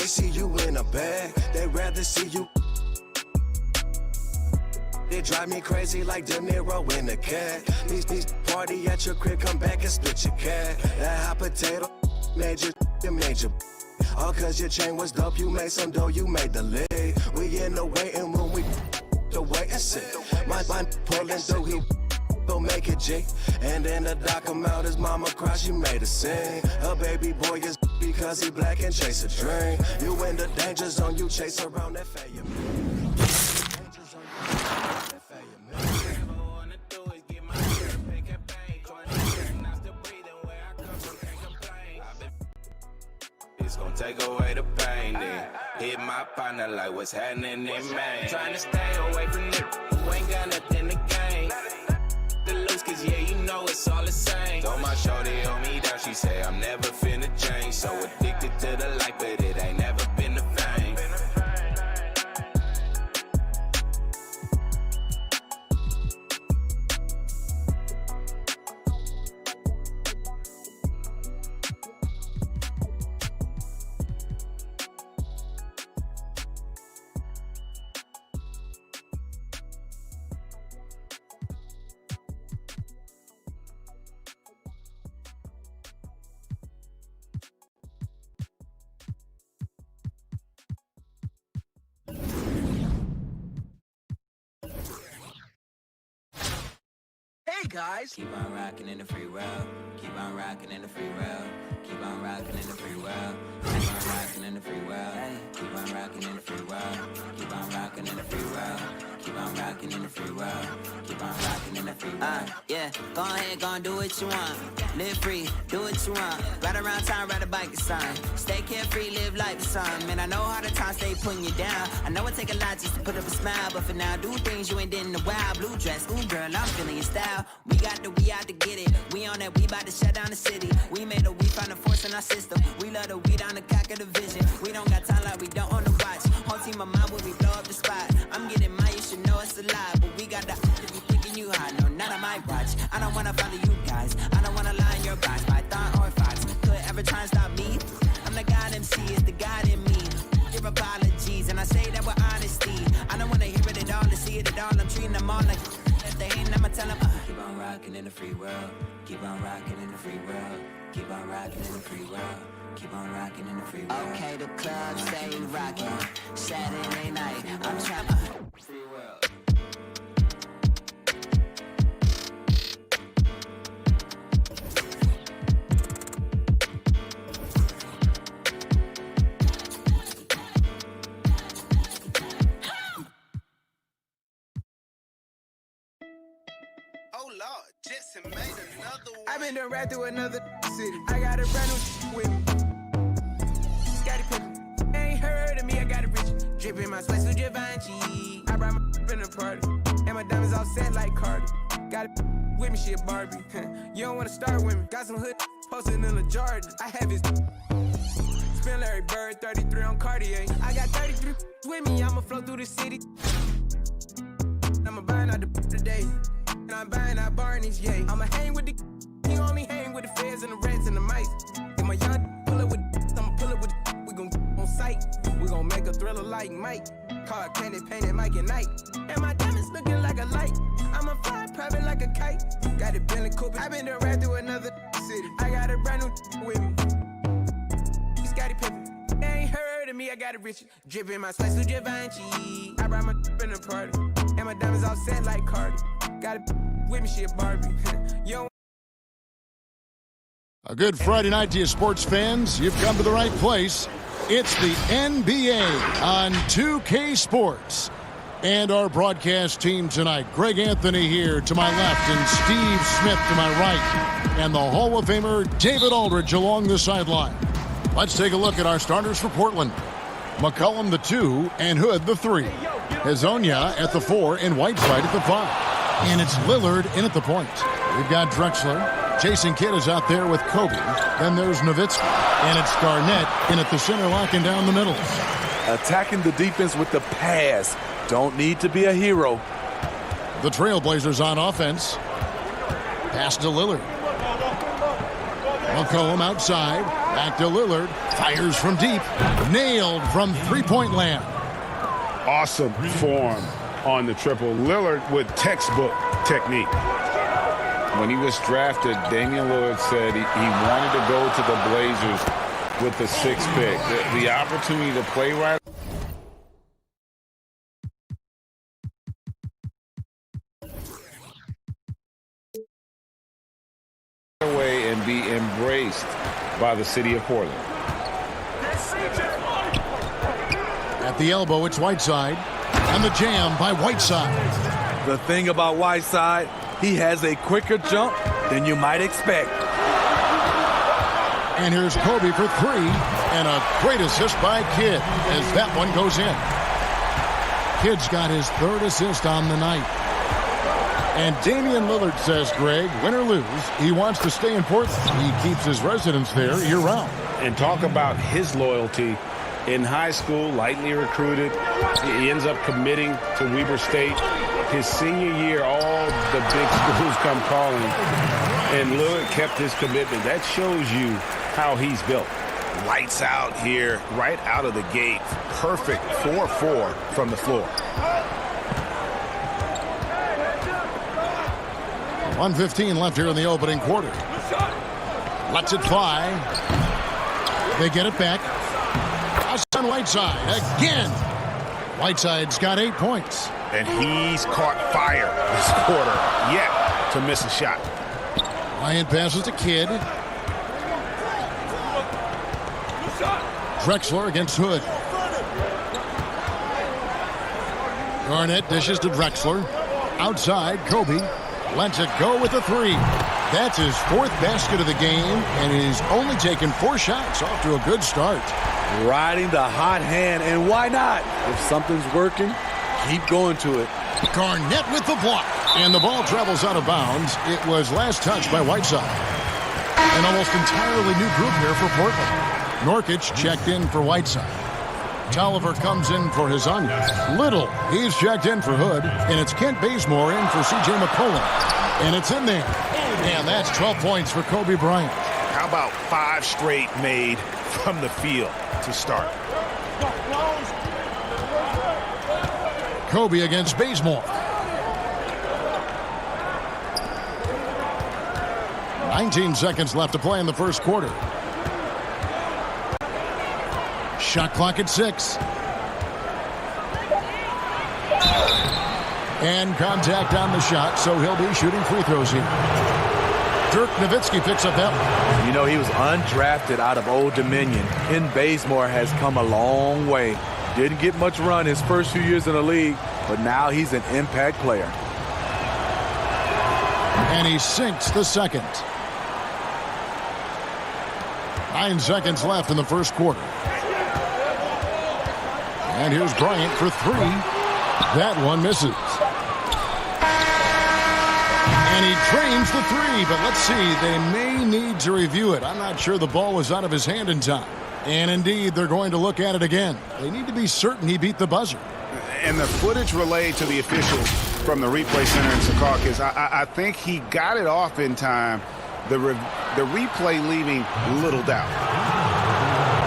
see you in a bag, they'd rather see you. It drive me crazy like De Niro in a cat. These party at your crib, come back and split your cat. That hot potato made you. All cause your chain was dope, you made some dough, you made the leg. We in the waiting room, we the wait and sit. My pulling through, he go make it G. And then the doc come out, his mama cry, she made a sing. Her baby boy is because he black and chase a dream. You in the danger zone, you chase around that fire. It's gonna take away the pain, then hit my partner like what's happening in Maine. Trying to stay away from niggas who ain't got nothing to gain. The loose, cause yeah, you know it's all the same. Told my shorty on me down, she say I'm never finna change. So addicted to the life, but it ain't never been the fame. Hey guys! Keep on rocking in the free world. Keep on rocking in the free world. Keep on rocking in the free world. Keep on rocking in the free world. Keep on rocking in the free world. Keep on rocking in the free world. Keep on rocking in the free world. Keep on rocking in the free world. Yeah, go ahead, go and do what you want. Live free, do what you want. Ride around town, ride a bike, it's on. Stay carefree, live like the sun. Man, I know how the times stay putting you down. I know it take a lot just to put up a smile, but for now, do things you ain't did in a while. Blue dress, ooh girl, I'm feeling your style. We out to get it. We on that, we about to shut down the city. We made a, we found a force in our system. We love the weed on the cock of the vision. We don't got time like we don't on the watch. Whole team of mine when we blow up the spot. I'm getting mine, you should know it's a lie. But we got the to be thinking you high. No, none of my watch. I don't wanna follow you guys. I don't wanna lie in your box. Python or Fox could ever try and stop me. I'm the God MC, it's the God in me. Give apologies, and I say that with honesty. I don't wanna hear it at all, to see it at all. I'm treating them all like if they ain't, I'ma tell them. Keep on rocking in the free world. Keep on rocking in the free world. Keep on rocking in the free world. Keep on rocking in the free world. Okay, the club stay rocking. Saturday night, I'm trying to free world. Oh Lord, Jetson made another one. I've been done right through another city. I got a brand new with me. Scotty Pippen, ain't heard of me, I got a rich. Dripping my sweat to Givenchy. I brought my in the party. And my diamonds all set like Cardi. Got it with me, shit Barbie. You don't wanna start with me. Got some hood posted in the Jordan. I have his spin Larry Bird, 33 on Cartier. I got 33 with me, I'ma flow through the city. I'ma buying out the today. And I'm buying out Barney's, yeah. I'ma hang with the, he only hang with the feds and the rats and the mice. If my young pull up with, I'ma pull up with, we gon' on sight. We gon' make a thriller like Mike. Car candy painted Mike and Night. And my diamonds looking like a light. I'ma fly private like a kite. Got it Bentley Cooper. I been done right through another city. I got a brand new with me. Scotty Pippen. They ain't heard of me, I got it rich. Dripping my sweat to Givenchy. I brought my in the party. And my diamonds all set like Cardi. Got it with me, shit Barbie. You don't. A good Friday night to you sports fans. You've come to the right place. It's the NBA on 2K Sports. And our broadcast team tonight, Greg Anthony here to my left and Steve Smith to my right. And the Hall of Famer David Aldridge along the sideline. Let's take a look at our starters for Portland. McCollum the 2 and Hood the 3. Hezonja at the 4 and Whiteside at the 5. And it's Lillard in at the point. We've got Drexler. Jason Kidd is out there with Kobe. Then there's Nowitzki. And it's Garnett in at the center, locking down the middle. Attacking the defense with the pass. Don't need to be a hero. The Trailblazers on offense. Pass to Lillard. McCollum outside. Back to Lillard. Fires from deep. Nailed from three-point land. Awesome form on the triple. Lillard with textbook technique. When he was drafted, Damian Lillard said he wanted to go to the Blazers with the 6th pick. The opportunity to play right away and be embraced by the city of Portland. At the elbow, it's Whiteside. And the jam by Whiteside. The thing about Whiteside, he has a quicker jump than you might expect. And here's Kobe for three. And a great assist by Kidd as that one goes in. Kidd's got his 3rd assist on the night. And Damian Lillard says, Greg, win or lose, he wants to stay in Portland. He keeps his residence there year-round. And talk about his loyalty. In high school, lightly recruited, he ends up committing to Weber State. His senior year, all the big schools come calling, and Lillard kept his commitment. That shows you how he's built. Lights out here, right out of the gate. Perfect 4-4 from the floor. 1:15 left here in the opening quarter. Lets it fly. They get it back. On Whiteside again. Whiteside's got 8 points. And he's caught fire this quarter, yet to miss a shot. Bryant passes to Kidd. Drexler against Hood. Garnett dishes to Drexler. Outside, Kobe lets it go with a 3. That's his 4th basket of the game, and he's only taken 4 shots. Off to a good start. Riding the hot hand, and why not? If something's working, keep going to it. Garnett with the block, and the ball travels out of bounds. It was last touched by Whiteside. An almost entirely new group here for Portland. Nurkic checked in for Whiteside. Tolliver comes in for his onion. Little, he's checked in for Hood, and it's Kent Bazemore in for C.J. McCollum. And it's in there. And that's 12 points for Kobe Bryant. How about 5 straight made from the field to start? Kobe against Bazemore. 19 seconds left to play in the first quarter. Shot clock at 6. And contact on the shot, so he'll be shooting free throws here. Dirk Nowitzki picks up that one. You know, he was undrafted out of Old Dominion. Ken Bazemore has come a long way. Didn't get much run his first few years in the league, but now he's an impact player. And he sinks the second. 9 seconds left in the first quarter. And here's Bryant for 3. That one misses. And he drains the 3, but let's see, they may need to review it. I'm not sure the ball was out of his hand in time. And indeed, they're going to look at it again. They need to be certain he beat the buzzer. And the footage relayed to the officials from the replay center in Secaucus, I think he got it off in time. The replay leaving little doubt.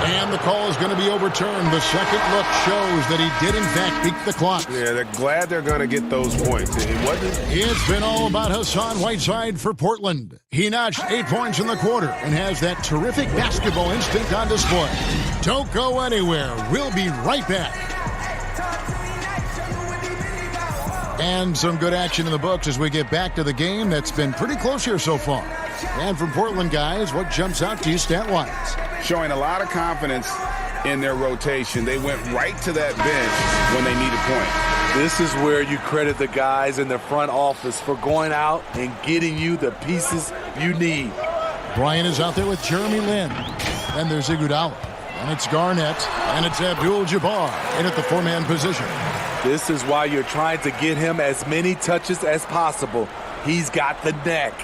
And the call is going to be overturned. The second look shows that he did, in fact, beat the clock. Yeah, they're glad they're going to get those points. It's been all about Hassan Whiteside for Portland. He notched 8 points in the quarter and has that terrific basketball instinct on display. Don't go anywhere. We'll be right back. And some good action in the books as we get back to the game that's been pretty close here so far. And from Portland, guys, what jumps out to you stat-wise? Showing a lot of confidence in their rotation. They went right to that bench when they needed points. This is where you credit the guys in the front office for going out and getting you the pieces you need. Bryant is out there with Jeremy Lin. Then there's Iguodala. And it's Garnett. And it's Abdul-Jabbar in at the 4-man position. This is why you're trying to get him as many touches as possible. He's got the neck.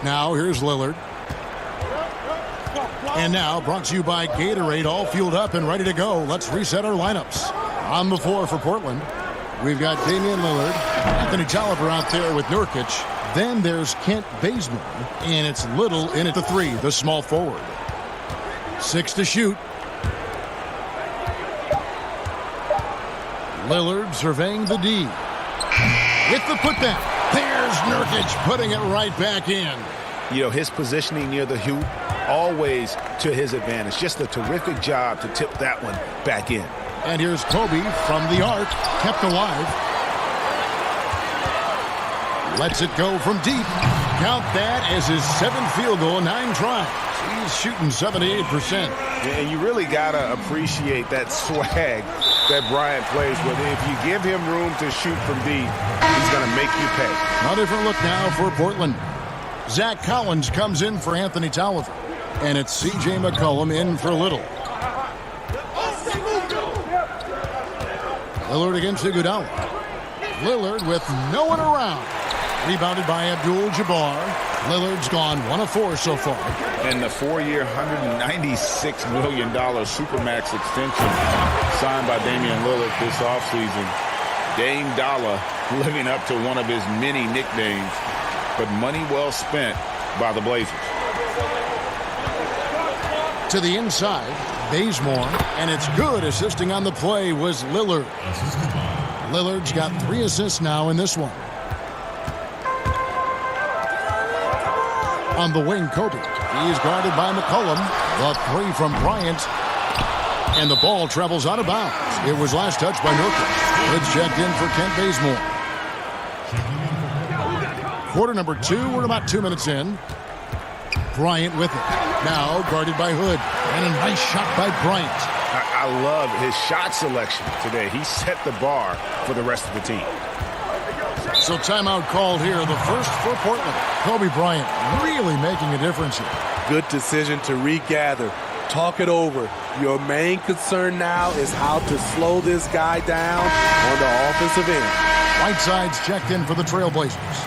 Now here's Lillard. And now brought to you by Gatorade, all fueled up and ready to go. Let's reset our lineups. On the floor for Portland, we've got Damian Lillard, Anthony Tolliver out there with Nurkic, Then there's Kent Bazemore, and it's Little in at the 3, the small forward. 6 to shoot. Lillard surveying the D. With the putback. There's Nurkic putting it right back in. You know, his positioning near the hoop, always to his advantage. Just a terrific job to tip that one back in. And here's Kobe from the arc, kept alive. Lets it go from deep. Count that as his 7th field goal, 9 tries. He's shooting 78%. And you really got to appreciate that swag that Bryant plays with. If you give him room to shoot from deep, he's going to make you pay. A different look now for Portland. Zach Collins comes in for Anthony Tolliver. And it's C.J. McCollum in for Little. Lillard against Iguodala. Lillard with no one around. Rebounded by Abdul-Jabbar. Lillard's gone 1 of 4 so far. And the 4-year, $196 million Supermax extension signed by Damian Lillard this offseason. Dame Dollar living up to one of his many nicknames, but money well spent by the Blazers. To the inside, Bazemore, and it's good. Assisting on the play was Lillard. Lillard's got 3 assists now in this one. On the wing, Kobe. He's guarded by McCollum. The 3 from Bryant. And the ball travels out of bounds. It was last touched by Nurkic. It's checked in for Kent Bazemore. Quarter number 2. We're about 2 minutes in. Bryant with it. Now guarded by Hood. And a nice shot by Bryant. I love his shot selection today. He set the bar for the rest of the team. So timeout called here, the first for Portland. Kobe Bryant really making a difference here. Good decision to regather. Talk it over. Your main concern now is how to slow this guy down on the offensive end. Whiteside's checked in for the Trailblazers.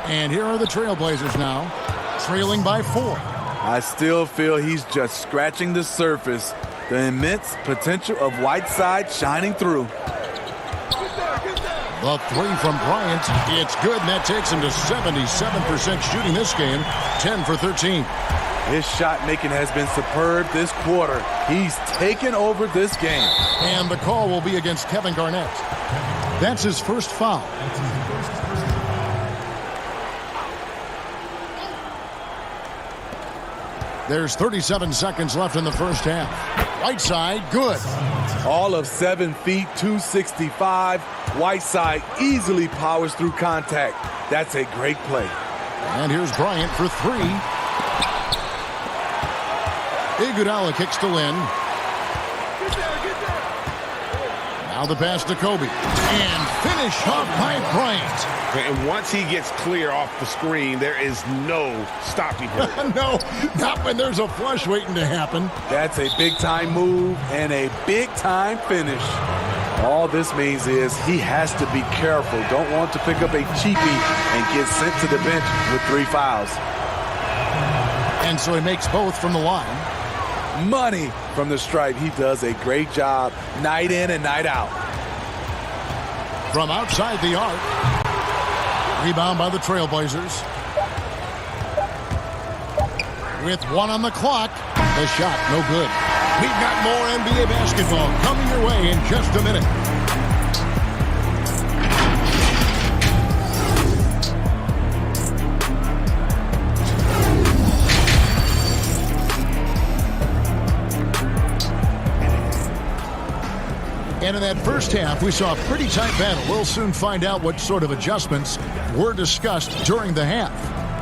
And here are the Trailblazers now, trailing by 4. I still feel he's just scratching the surface. The immense potential of Whiteside shining through. The 3 from Bryant. It's good, and that takes him to 77% shooting this game. 10 for 13. His shot making has been superb this quarter. He's taken over this game. And the call will be against Kevin Garnett. That's his first foul. There's 37 seconds left in the first half. Whiteside, good. All of 7 feet, 265. Whiteside easily powers through contact. That's a great play. And here's Bryant for 3. Iguodala kicks to Lynn. Now the pass to Kobe. And finish off by Bryant. And once he gets clear off the screen, there is no stopping him. No, not when there's a flush waiting to happen. That's a big-time move and a big-time finish. All this means is he has to be careful. Don't want to pick up a cheapie and get sent to the bench with 3 fouls. And so he makes both from the line. Money from the stripe. He does a great job night in and night out. From outside the arc. Rebound by the Trailblazers. With 1 on the clock. The shot, no good. We've got more NBA basketball coming your way in just a minute. And in that first half, we saw a pretty tight battle. We'll soon find out what sort of adjustments were discussed during the half.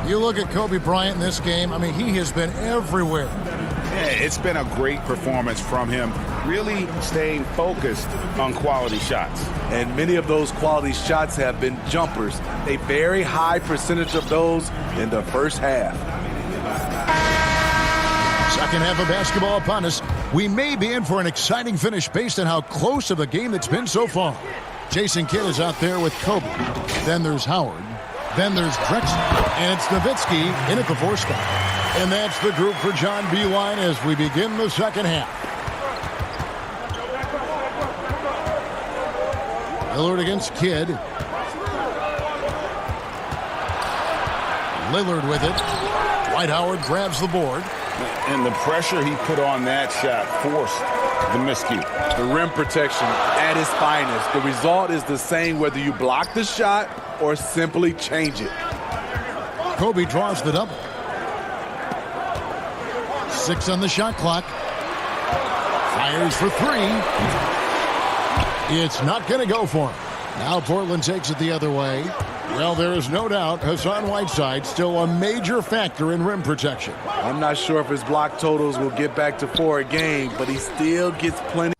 You look at Kobe Bryant in this game, I mean, he has been everywhere. Yeah, it's been a great performance from him, really staying focused on quality shots. And many of those quality shots have been jumpers. A very high percentage of those in the first half. Second half of basketball upon us. We may be in for an exciting finish based on how close of a game it's been so far. Jason Kidd is out there with Kobe. Then there's Howard. Then there's Drexler. And it's Nowitzki in at the 4 spot. And that's the group for John Beilein as we begin the second half. Lillard against Kidd. Lillard with it. Dwight Howard grabs the board. And the pressure he put on that shot forced the miscue. The rim protection at its finest. The result is the same whether you block the shot or simply change it. Kobe draws the double. 6 on the shot clock. Fires for 3. It's not going to go for him. Now Portland takes it the other way. Well, there is no doubt Hassan Whiteside still a major factor in rim protection. I'm not sure if his block totals will get back to 4 a game, but he still gets plenty.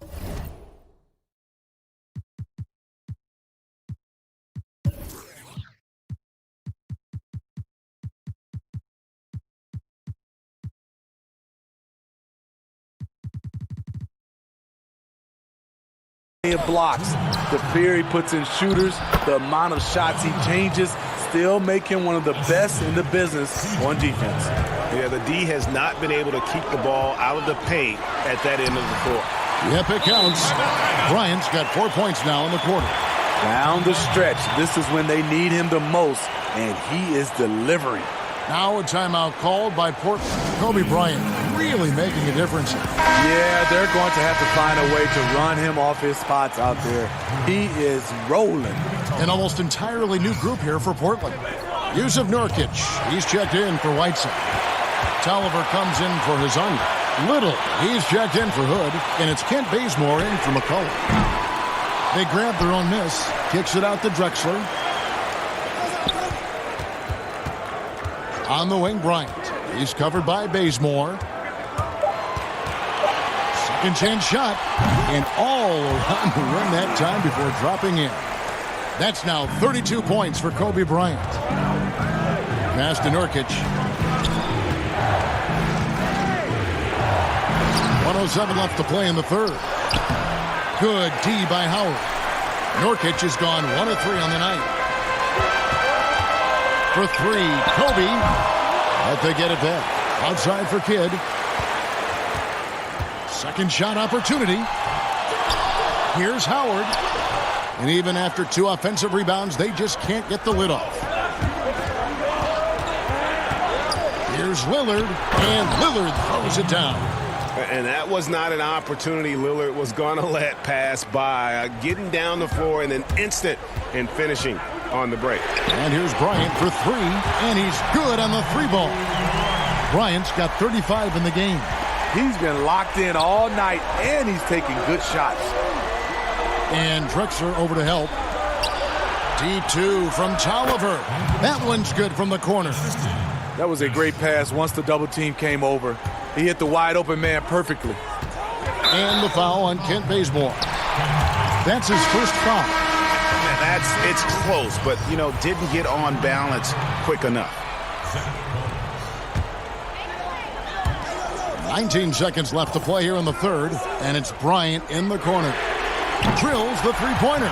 Blocks, the fear he puts in shooters, the amount of shots he changes, still make him one of the best in the business on defense. Yeah, the D has not been able to keep the ball out of the paint at that end of the floor. Yep, it counts. Bryant's got 4 points now in the quarter. Down the stretch, this is when they need him the most, and he is delivering. Now a timeout called by Portland. Kobe Bryant really making a difference. Yeah, they're going to have to find a way to run him off his spots out there. He is rolling. An almost entirely new group here for Portland. Yusuf Nurkic, he's checked in for Whiteside. Tolliver comes in for Hazonia. Little, he's checked in for Hood. And it's Kent Bazemore in for McCullough. They grab their own miss. Kicks it out to Drexler. On the wing, Bryant. He's covered by Bazemore. Second chance shot. And all around the rim that time before dropping in. That's now 32 points for Kobe Bryant. Pass to Nurkic. 1:07 left to play in the third. Good D by Howard. Nurkic has gone 1 of 3 on the night. For 3, Kobe. But they get it back. Outside for Kidd. Second shot opportunity. Here's Howard. And even after 2 offensive rebounds, they just can't get the lid off. Here's Lillard. And Lillard throws it down. And that was not an opportunity Lillard was going to let pass by. Getting down the floor in an instant and finishing on the break. And here's Bryant for 3, and he's good on the 3 ball. Bryant's got 35 in the game. He's been locked in all night, and he's taking good shots. And Drexler over to help. D2 from Tolliver. That one's good from the corner. That was a great pass once the double team came over. He hit the wide open man perfectly. And the foul on Kent Bazemore. That's his first foul. It's close, but, didn't get on balance quick enough. 19 seconds left to play here in the third, and it's Bryant in the corner. Drills the three-pointer.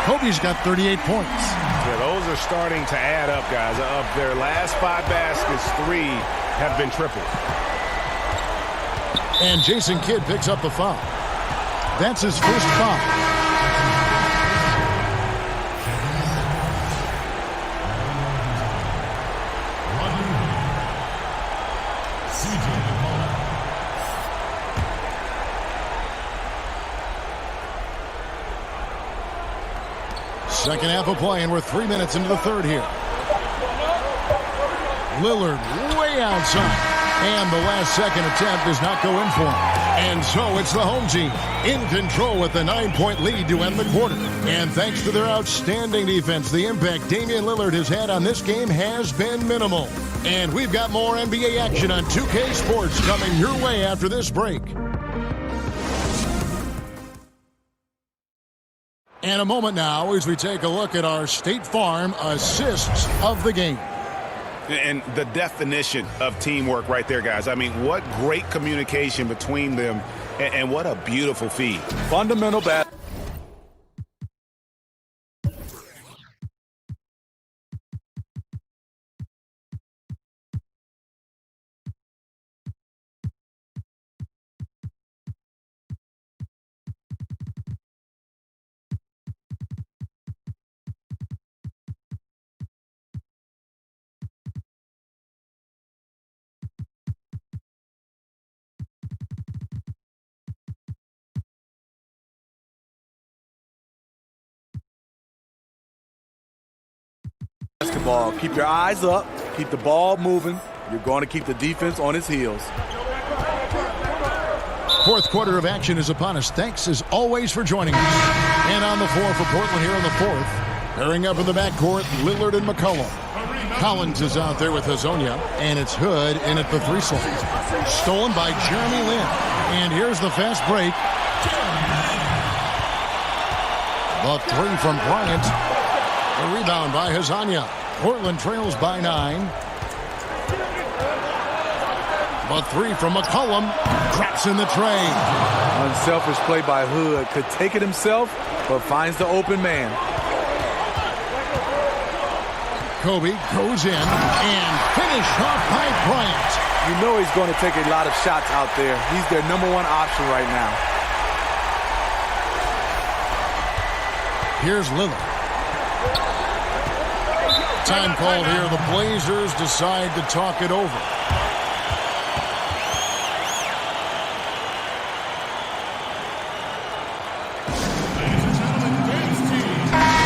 Kobe's got 38 points. Yeah, those are starting to add up, guys. Of their last 5 baskets, 3 have been triples. And Jason Kidd picks up the foul. That's his first foul. Second half of play, and we're 3 minutes into the third here. Lillard way outside, and the last second attempt does not go in for him. And so it's the home team in control with the 9-point lead to end the quarter. And thanks to their outstanding defense, the impact Damian Lillard has had on this game has been minimal. And we've got more NBA action on 2K Sports coming your way after this break. And a moment now as we take a look at our State Farm assists of the game. And the definition of teamwork right there, guys. I mean, what great communication between them, and what a beautiful feed. Fundamental bat. Basketball. Keep your eyes up. Keep the ball moving. You're going to keep the defense on its heels. Fourth quarter of action is upon us. Thanks, as always, for joining us. And on the floor for Portland here in the fourth. Pairing up in the backcourt, Lillard and McCollum. Collins is out there with Hazonia, and it's Hood in at the three slot. Stolen by Jeremy Lin. And here's the fast break. The three from Bryant. The rebound by Hazonia. Portland trails by 9. The three from McCollum. Drops in the tray. Unselfish play by Hood. Could take it himself, but finds the open man. Kobe goes in and finished off by Bryant. You know he's going to take a lot of shots out there. He's their number one option right now. Here's Lillard. Time called here. The Blazers decide to talk it over.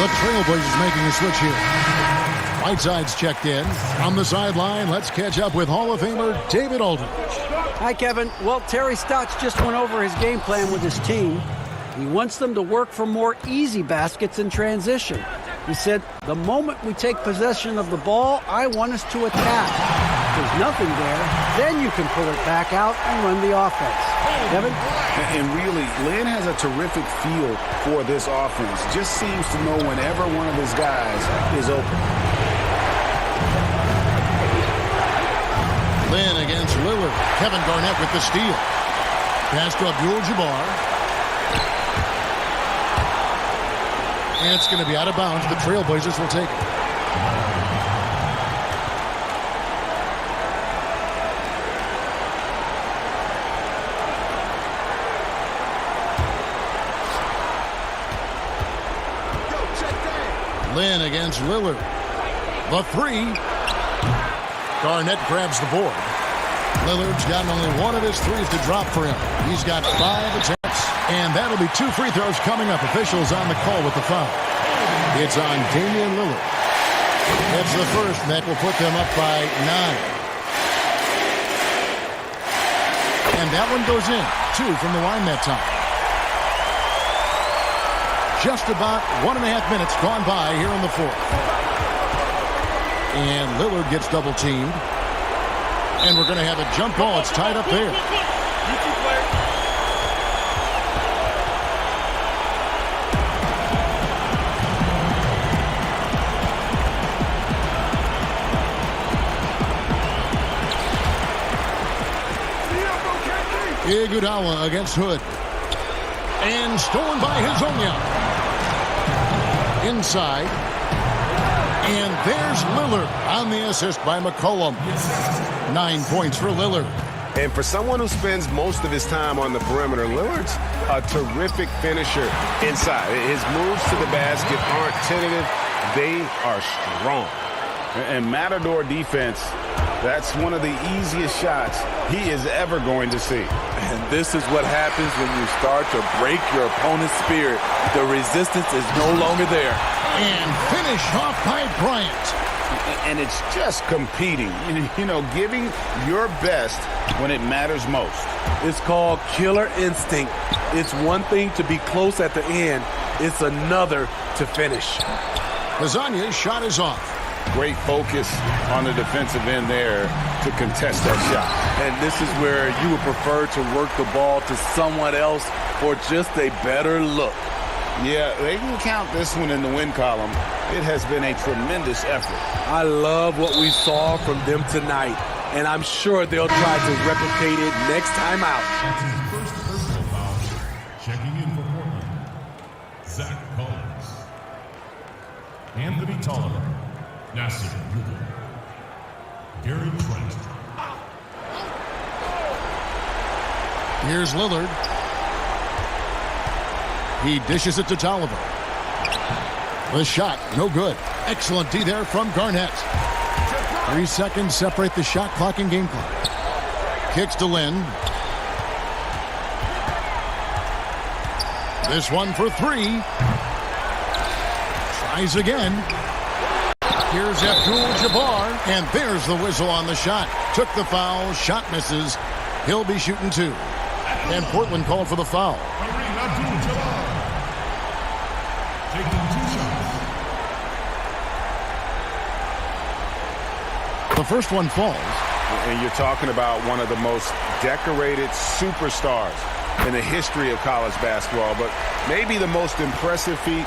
The Trailblazers making a switch here. Whiteside's checked in. On the sideline, let's catch up with Hall of Famer David Aldridge. Hi, Kevin. Well, Terry Stotts just went over his game plan with his team. He wants them to work for more easy baskets in transition. He said, the moment we take possession of the ball, I want us to attack. If there's nothing there, then you can pull it back out and run the offense. Kevin? And really, Lynn has a terrific feel for this offense. Just seems to know whenever one of his guys is open. Lynn against Lillard. Kevin Garnett with the steal. Pass to Abdul-Jabbar. And it's going to be out of bounds. The Trailblazers will take it. Lynn against Lillard. The three. Garnett grabs the board. Lillard's gotten only one of his threes to drop for him. He's got 5 attempts, and that'll be 2 free throws coming up. Officials on the call with the foul. It's on Damian Lillard. That's the first, and that will put them up by 9. And that one goes in. 2 from the line that time. Just about 1.5 minutes gone by here in the fourth. And Lillard gets double teamed. And we're going to have a jump ball. It's tied up there. Iguodala against Hood. And stolen by Hazonia. Inside. And there's Lillard on the assist by McCollum. 9 points for Lillard. And for someone who spends most of his time on the perimeter, Lillard's a terrific finisher inside. His moves to the basket aren't tentative. They are strong. And Matador defense, that's one of the easiest shots he is ever going to see. And this is what happens when you start to break your opponent's spirit. The resistance is no longer there. And finish off by Bryant. And it's just competing, you know, giving your best when it matters most. It's called killer instinct. It's one thing to be close at the end. It's another to finish. Hazonia's shot is off. Great focus on the defensive end there to contest that shot. And this is where you would prefer to work the ball to someone else for just a better look. Yeah, they can count this one in the win column. It has been a tremendous effort. I love what we saw from them tonight, and I'm sure they'll try to replicate it next time out. That's his first personal foul. Checking in for Portland, Zach Collins. Anthony Tolliver. Nasser Little. Gary Trent. Here's Lillard. He dishes it to Tolliver. The shot, no good. Excellent D there from Garnett. 3 seconds separate the shot clock and game clock. Kicks to Lynn. This one for 3. Tries again. Here's Abdul-Jabbar, and there's the whistle on the shot. Took the foul, shot misses. He'll be shooting 2. And Portland called for the foul. Kareem Abdul-Jabbar taking 2 shots. The first one falls. And you're talking about one of the most decorated superstars in the history of college basketball, but maybe the most impressive feat.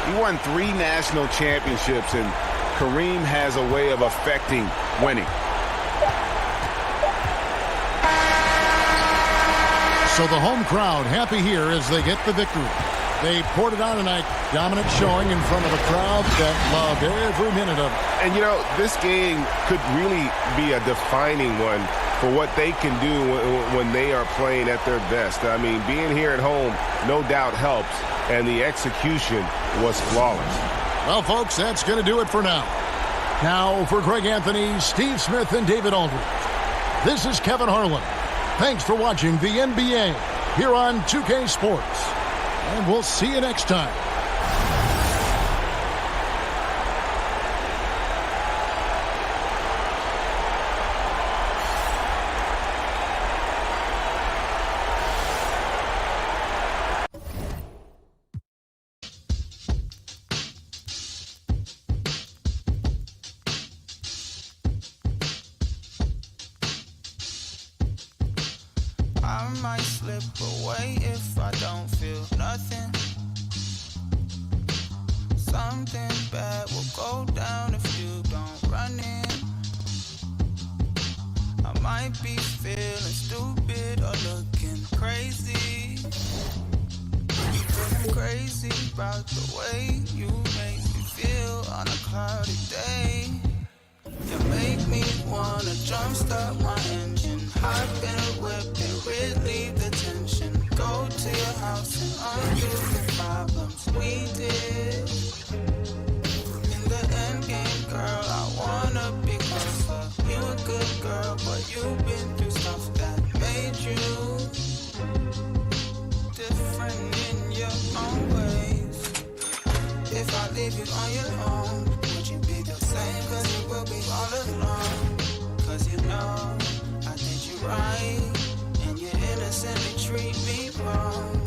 He won 3 national championships, and Kareem has a way of affecting winning. So the home crowd happy here as they get the victory. They poured it on tonight. Dominant showing in front of a crowd that loved every minute of it. And, you know, this game could really be a defining one for what they can do when they are playing at their best. I mean, being here at home no doubt helps, and the execution was flawless. Well, folks, that's going to do it for now. Now, for Greg Anthony, Steve Smith, and David Aldridge, this is Kevin Harlan. Thanks for watching the NBA here on 2K Sports. And we'll see you next time. I might slip away if I don't feel nothing. Something bad will go down if you don't run in. I might be feeling stupid or looking crazy. Feeling crazy about the way you make me feel on a cloudy day. You make me wanna jumpstart my engine, hop in a whip and relieve the tension. Go to your house and undo the problems we did. In the end game, girl, I wanna be closer. You a good girl, but you've been through stuff that made you different in your own ways. If I leave you on your own, would you be the same? Cause you will be all alone. Cause you know I did you right, and you innocently treat me wrong.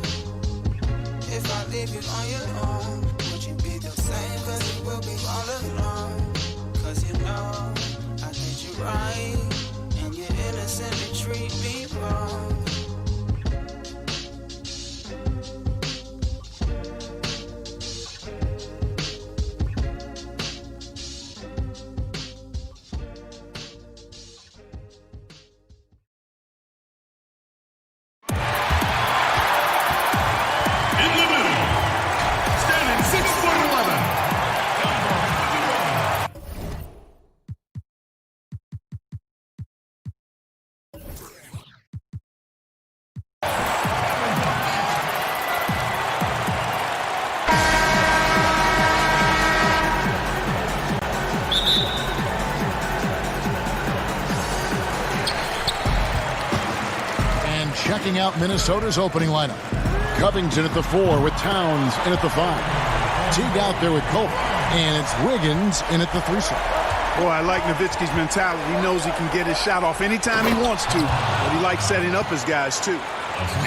If I leave you on your own, would you be the same? Cause you will be all alone. Cause you know I did you right, and you innocently treat me wrong. Checking out Minnesota's opening lineup. Covington at the 4 with Towns in at the 5. Teague out there with Culp. And it's Wiggins in at the 3 slot. Boy, I like Nowitzki's mentality. He knows he can get his shot off anytime he wants to, but he likes setting up his guys too.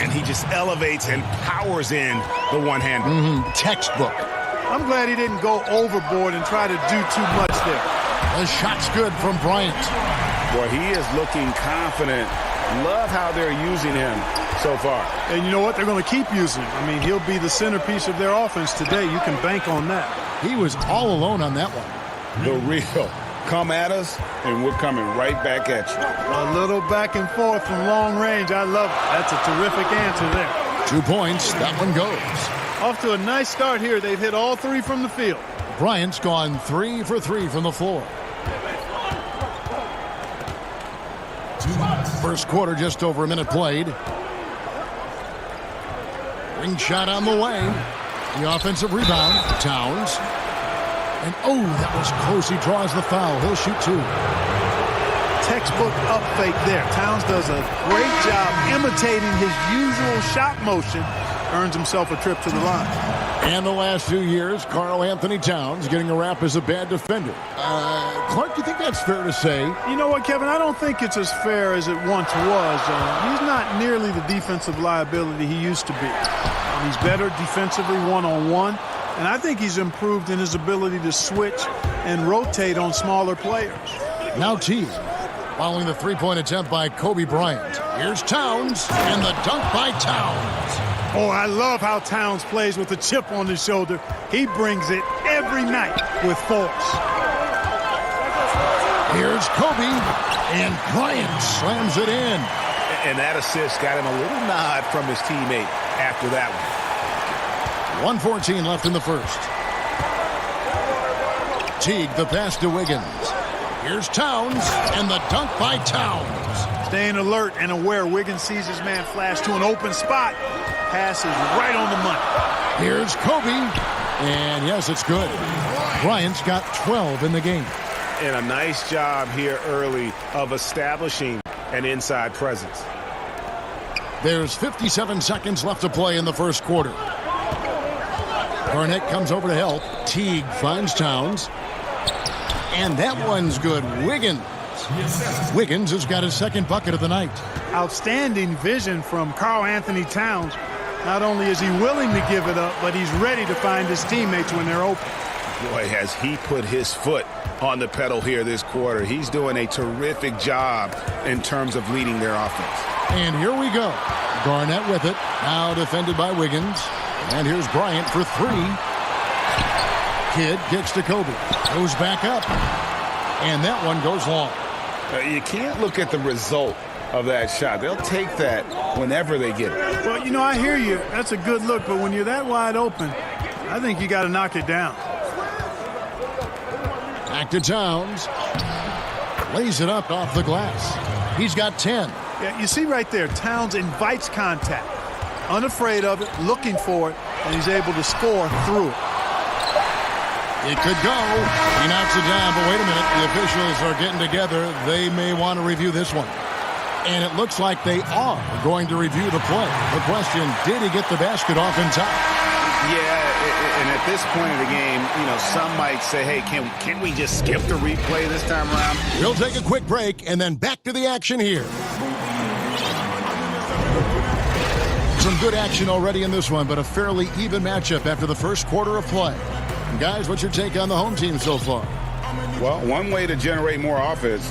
And he just elevates and powers in the one-hander. Textbook. I'm glad he didn't go overboard and try to do too much there. The shot's good from Bryant. Boy, he is looking confident. Love how they're using him so far. And you know what? They're going to keep using him. I mean, he'll be the centerpiece of their offense today. You can bank on that. He was all alone on that one. The real. Come at us, and we're coming right back at you. A little back and forth from long range. I love it. That's a terrific answer there. 2 points. That one goes. Off to a nice start here. They've hit all 3 from the field. Bryant's gone 3 for 3 from the floor. First quarter, just over a minute played. Ring shot on the way. The offensive rebound, Towns. And oh, that was close. He draws the foul. He'll shoot 2. Textbook up fake there. Towns does a great job imitating his usual shot motion. Earns himself a trip to the line. And the last 2 years, Karl Anthony Towns getting a rap as a bad defender. Clark, do you think that's fair to say? You know what, Kevin? I don't think it's as fair as it once was. He's not nearly the defensive liability he used to be. He's better defensively one-on-one, and I think he's improved in his ability to switch and rotate on smaller players. Now Teague, following the three-point attempt by Kobe Bryant. Here's Towns, and the dunk by Towns. Oh, I love how Towns plays with a chip on his shoulder. He brings it every night with force. Here's Kobe, and Bryant slams it in. And that assist got him a little nod from his teammate after that one. 1:14 left in the first. Teague, the pass to Wiggins. Here's Towns, and the dunk by Towns. Staying alert and aware, Wiggins sees his man flash to an open spot. Pass is right on the money. Here's Kobe, and yes, it's good. Bryant's got 12 in the game. And a nice job here early of establishing an inside presence. There's 57 seconds left to play in the first quarter. Garnett comes over to help. Teague finds Towns. And that one's good. Wiggins has got his second bucket of the night. Outstanding vision from Karl Anthony Towns. Not only is he willing to give it up, but he's ready to find his teammates when they're open. Boy, has he put his foot on the pedal here this quarter. He's doing a terrific job in terms of leading their offense. And here we go. Garnett with it. Now defended by Wiggins. And here's Bryant for three. Kidd kicks to Kobe. Goes back up. And that one goes long. You can't look at the result of that shot. They'll take that whenever they get it. Well, you know, I hear you. That's a good look. But when you're that wide open, I think you got to knock it down. Back to Towns. Lays it up off the glass. He's got 10. Yeah, you see right there, Towns invites contact. Unafraid of it, looking for it, and he's able to score through it. It could go. He knocks it down, but wait a minute. The officials are getting together. They may want to review this one. And it looks like they are going to review the play. The question, did he get the basket off in time? Yeah, and at this point of the game, you know, some might say, hey, can we just skip the replay this time around? We'll take a quick break and then back to the action here. Some good action already in this one, but a fairly even matchup after the first quarter of play. And guys, what's your take on the home team so far? Well, one way to generate more offense,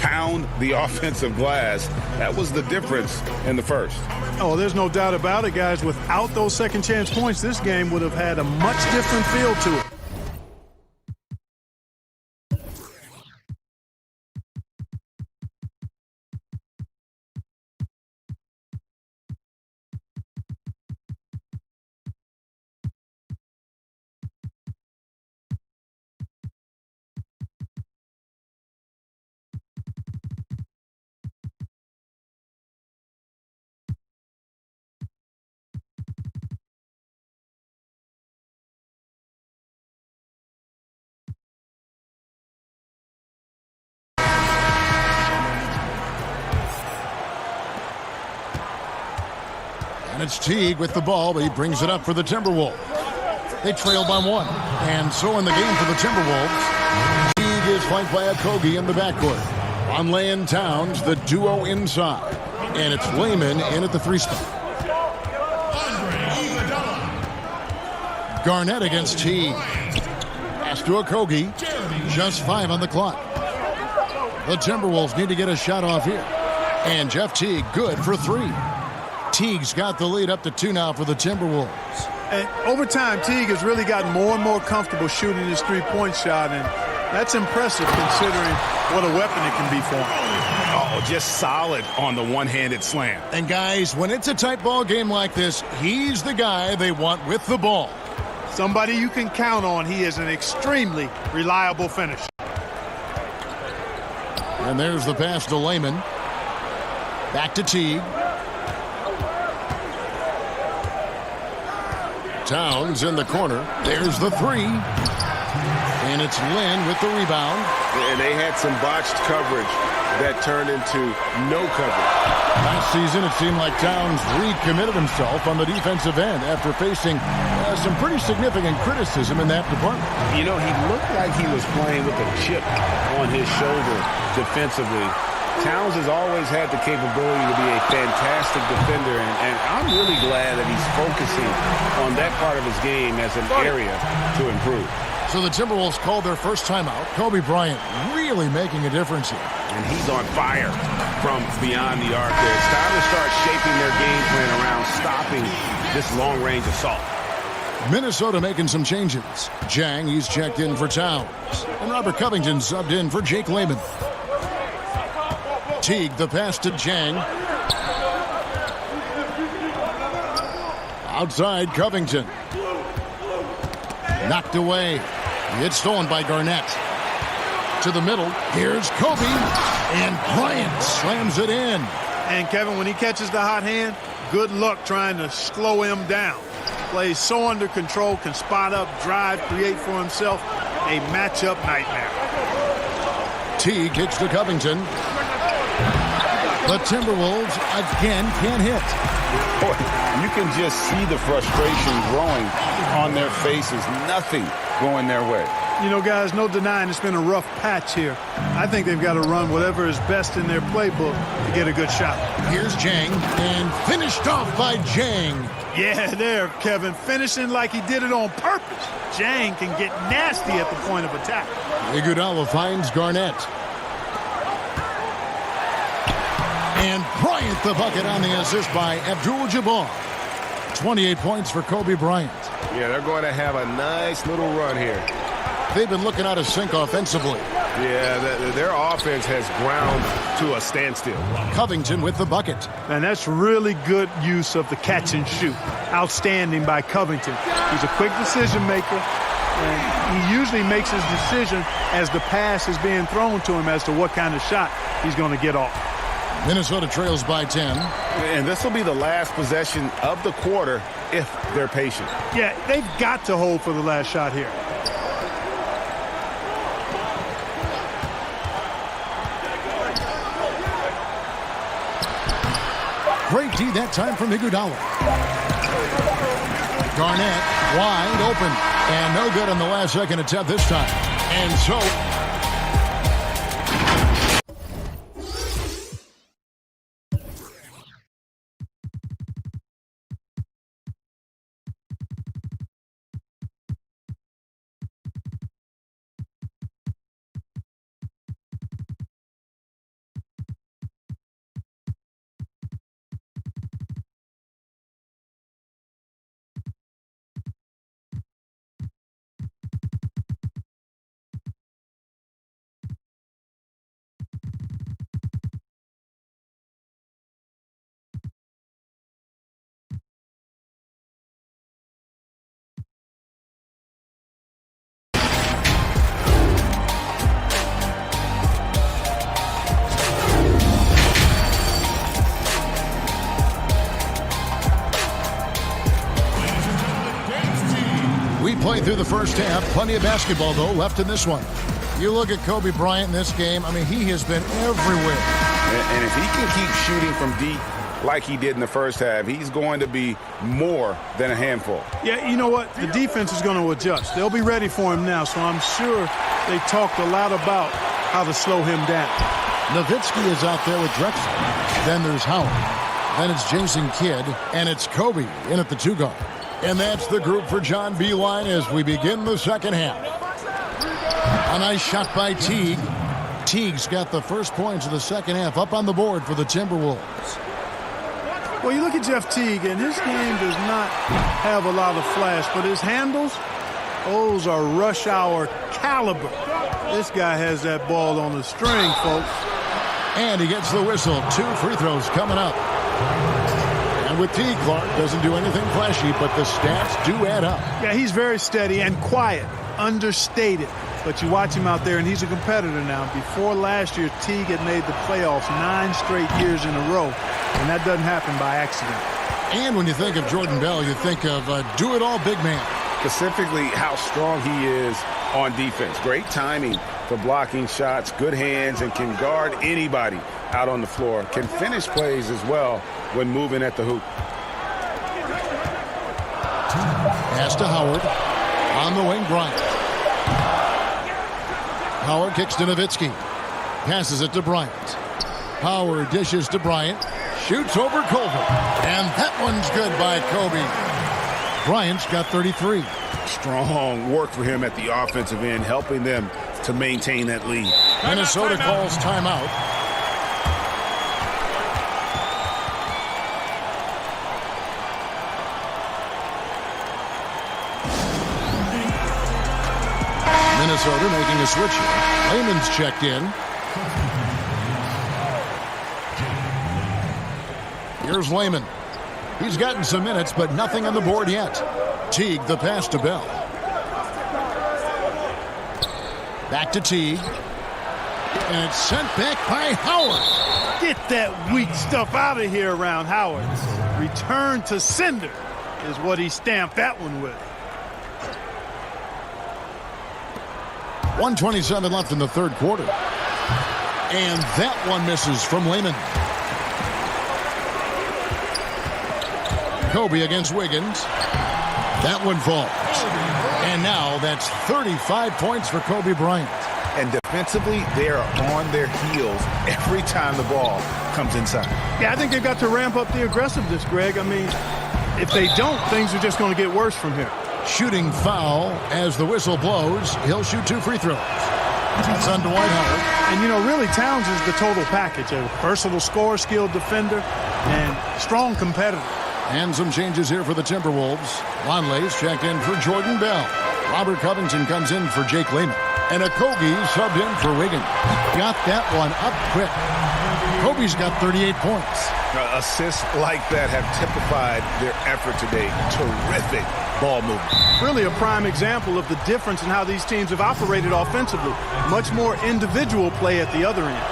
pound the offensive glass. That was the difference in the first. Oh, there's no doubt about it, guys. Without those second chance points, this game would have had a much different feel to it. And it's Teague with the ball, but he brings it up for the Timberwolves. They trail by one. And so in the game for the Timberwolves, Teague is flanked by Okogie in the backcourt. Conley and Towns, the duo inside. And it's Layman in at the three spot. Garnett against Teague. Pass to Okogie. Just 5 on the clock. The Timberwolves need to get a shot off here. And Jeff Teague good for 3. Teague's got the lead up to 2 now for the Timberwolves. And over time, Teague has really gotten more and more comfortable shooting his three-point shot, and that's impressive considering what a weapon it can be for him. Oh, just solid on the one-handed slam. And guys, when it's a tight ball game like this, he's the guy they want with the ball. Somebody you can count on. He is an extremely reliable finisher. And there's the pass to Layman. Back to Teague. Towns in the corner. There's the 3. And it's Lynn with the rebound. And they had some botched coverage that turned into no coverage. Last season, it seemed like Towns recommitted himself on the defensive end after facing some pretty significant criticism in that department. You know, he looked like he was playing with a chip on his shoulder defensively. Towns has always had the capability to be a fantastic defender, and I'm really glad that he's focusing on that part of his game as an area to improve. So the Timberwolves called their first timeout. Kobe Bryant really making a difference here. And he's on fire from beyond the arc there. It's time to start shaping their game plan around stopping this long-range assault. Minnesota making some changes. Jang, he's checked in for Towns. And Robert Covington subbed in for Jake Layman. Teague, the pass to Jang. Outside, Covington. Knocked away. It's stolen by Garnett. To the middle. Here's Kobe. And Bryant slams it in. And Kevin, when he catches the hot hand, good luck trying to slow him down. Plays so under control, can spot up, drive, create for himself a matchup nightmare. Teague kicks to Covington. The Timberwolves again can't hit. Boy, you can just see the frustration growing on their faces. Nothing going their way. You know, guys, no denying it's been a rough patch here. I think they've got to run whatever is best in their playbook to get a good shot. Here's Jang, and finished off by Jang. Yeah, there, Kevin. Finishing like he did it on purpose. Jang can get nasty at the point of attack. Iguodala finds Garnett. And Bryant the bucket on the assist by Abdul-Jabbar. 28 points for Kobe Bryant. Yeah, they're going to have a nice little run here. They've been looking out of sync offensively. Yeah, their offense has ground to a standstill. Covington with the bucket. And that's really good use of the catch and shoot. Outstanding by Covington. He's a quick decision maker, and he usually makes his decision as the pass is being thrown to him as to what kind of shot he's going to get off. Minnesota trails by 10. And this will be the last possession of the quarter if they're patient. Yeah, they've got to hold for the last shot here. Great D that time from Iguodala. Garnett wide open. And no good on the last second attempt this time. And so... Play through the first half. Plenty of basketball, though, left in this one. You look at Kobe Bryant in this game, I mean, he has been everywhere. And if he can keep shooting from deep like he did in the first half, he's going to be more than a handful. Yeah, you know what? The defense is going to adjust. They'll be ready for him now, so I'm sure they talked a lot about how to slow him down. Nowitzki is out there with Drexler. Then there's Howard. Then it's Jason Kidd, and it's Kobe in at the 2-guard. And that's the group for John Beilein as we begin the second half. A nice shot by Teague. Teague's got the first points of the second half up on the board for the Timberwolves. Well, you look at Jeff Teague, and his game does not have a lot of flash, but his handles, those are rush hour caliber. This guy has that ball on the string, folks. And he gets the whistle. 2 free throws coming up. And with Teague, Clark doesn't do anything flashy, but the stats do add up. Yeah, he's very steady and quiet, understated. But you watch him out there, and he's a competitor now. Before last year, Teague had made the playoffs 9 straight years in a row, and that doesn't happen by accident. And when you think of Jordan Bell, you think of do-it-all big man. Specifically, how strong he is on defense. Great timing for blocking shots, good hands, and can guard anybody out on the floor. Can finish plays as well when moving at the hoop. Pass to Howard. On the wing, Bryant. Howard kicks to Nowitzki. Passes it to Bryant. Howard dishes to Bryant. Shoots over Culver. And that one's good by Kobe. Bryant's got 33. Strong work for him at the offensive end, helping them to maintain that lead. Minnesota calls timeout. Minnesota making a switch here. Lehman's checked in. Here's Lehman. He's gotten some minutes, but nothing on the board yet. Teague, the pass to Bell. Back to Teague. And it's sent back by Howard. Get that weak stuff out of here around Howard. Return to sender is what he stamped that one with. 1:27 left in the third quarter. And that one misses from Lehman. Kobe against Wiggins. That one falls. And now that's 35 points for Kobe Bryant. And defensively, they are on their heels every time the ball comes inside. Yeah, I think they've got to ramp up the aggressiveness, Greg. I mean, if they don't, things are just going to get worse from here. Shooting foul as the whistle blows. He'll shoot 2 free throws. That's on Dwight Howard. And, you know, really, Towns is the total package. A versatile scorer, skilled defender, and strong competitor. And some changes here for the Timberwolves. Lonley's checked in for Jordan Bell. Robert Covington comes in for Jake Lehman. And Okogie subbed in for Wiggins. Got that one up quick. Kobe's got 38 points. Assists like that have typified their effort today. Terrific ball movement. Really a prime example of the difference in how these teams have operated offensively. Much more individual play at the other end.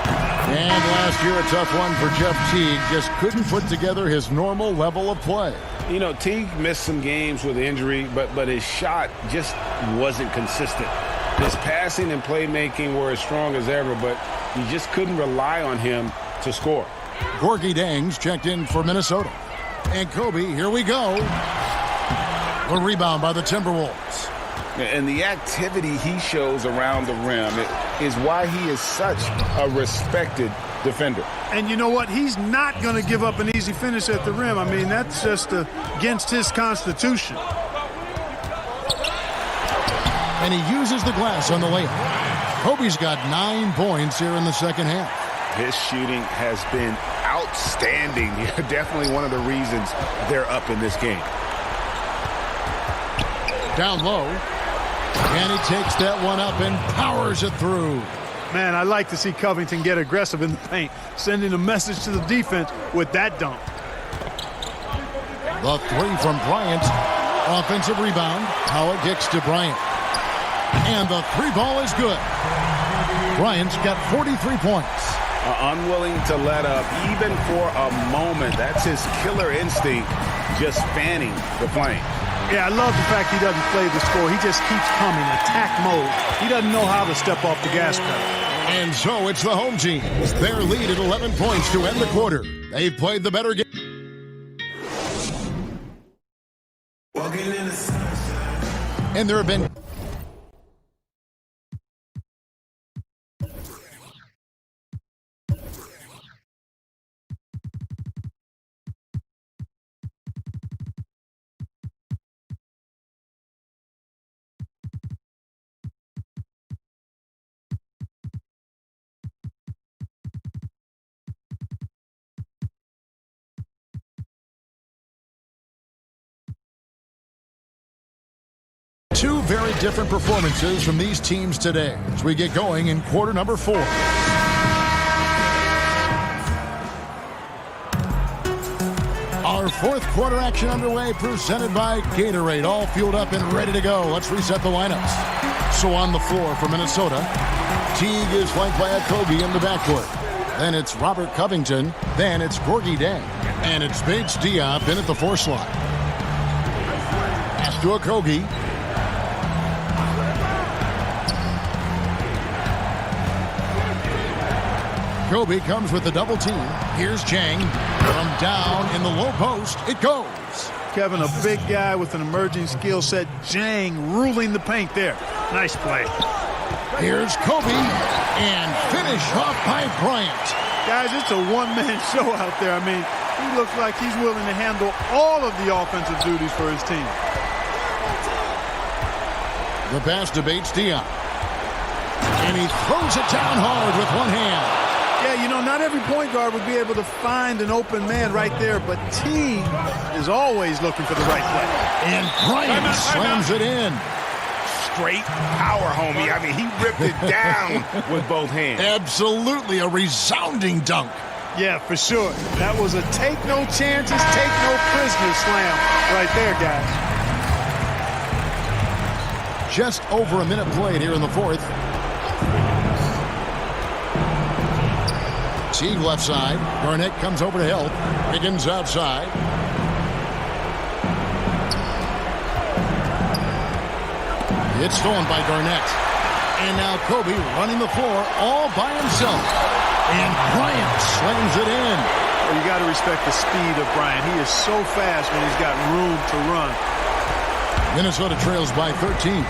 And last year, a tough one for Jeff Teague. Just couldn't put together his normal level of play. You know, Teague missed some games with injury, but his shot just wasn't consistent. His passing and playmaking were as strong as ever, but you just couldn't rely on him to score. Gorgie Dang's checked in for Minnesota. And Kobe, here we go. A rebound by the Timberwolves. And the activity he shows around the rim is why he is such a respected defender. And you know what? He's not going to give up an easy finish at the rim. I mean, that's just against his constitution. And he uses the glass on the layup. Kobe's got 9 points here in the second half. His shooting has been outstanding. Definitely one of the reasons they're up in this game. Down low. And he takes that one up and powers it through. Man, I like to see Covington get aggressive in the paint, sending a message to the defense with that dunk. The 3 from Bryant. Offensive rebound. Howard kicks to Bryant. And the 3 ball is good. Bryant's got 43 points. Unwilling to let up even for a moment. That's his killer instinct, just fanning the flame. Yeah, I love the fact he doesn't play the score. He just keeps coming, attack mode. He doesn't know how to step off the gas pedal. And so it's the home team. Their lead at 11 points to end the quarter. They've played the better game. And there have been... Two very different performances from these teams today as we get going in quarter number 4. Our fourth quarter action underway, presented by Gatorade, all fueled up and ready to go. Let's reset the lineups. So on the floor for Minnesota, Teague is flanked by Okogie in the backcourt. Then it's Robert Covington. Then it's Gorgie Dang. And it's Bates Diop in at the 4 slot. Pass to Okogie. Kobe comes with the double team. Here's Chang. From down in the low post, it goes. Kevin, a big guy with an emerging skill set. Jang ruling the paint there. Nice play. Here's Kobe, and finish off by Bryant. Guys, it's a one-man show out there. I mean, he looks like he's willing to handle all of the offensive duties for his team. The pass to Bates Diop. And he throws it down hard with one hand. Yeah, you know, not every point guard would be able to find an open man right there, but T is always looking for the right play. And Bryant slams it in. Straight power, homie. I mean, he ripped it down with both hands. Absolutely a resounding dunk. Yeah, for sure. That was a take no chances, take no prisoners slam right there, guys. Just over a minute played here in the fourth. Teague left side. Garnett comes over to help. Higgins outside. It's stolen by Garnett. And now Kobe running the floor all by himself. And Bryant slams it in. Well, you got to respect the speed of Bryant. He is so fast when he's got room to run. Minnesota trails by 13.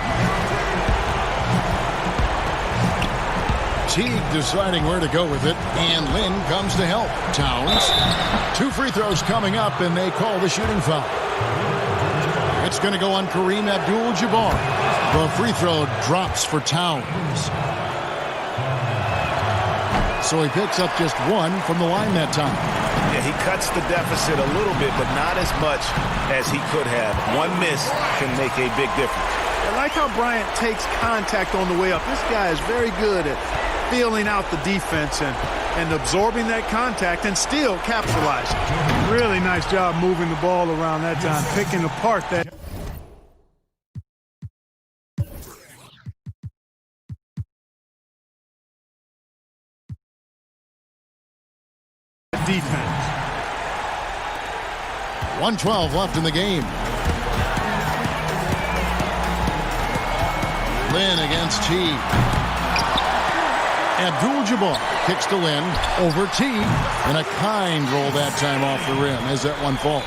Teague deciding where to go with it, and Lynn comes to help. Towns. 2 free throws coming up, and they call the shooting foul. It's going to go on Kareem Abdul-Jabbar. The free throw drops for Towns. So he picks up just 1 from the line that time. Yeah, he cuts the deficit a little bit, but not as much as he could have. 1 miss can make a big difference. I like how Bryant takes contact on the way up. This guy is very good at feeling out the defense and absorbing that contact and still capitalizing. Really nice job moving the ball around that time, picking apart that defense. 1:12 left in the game. Lynn against T. Abdul-Jabbar kicks to Lynn over T. And a kind roll that time off the rim as that one falls.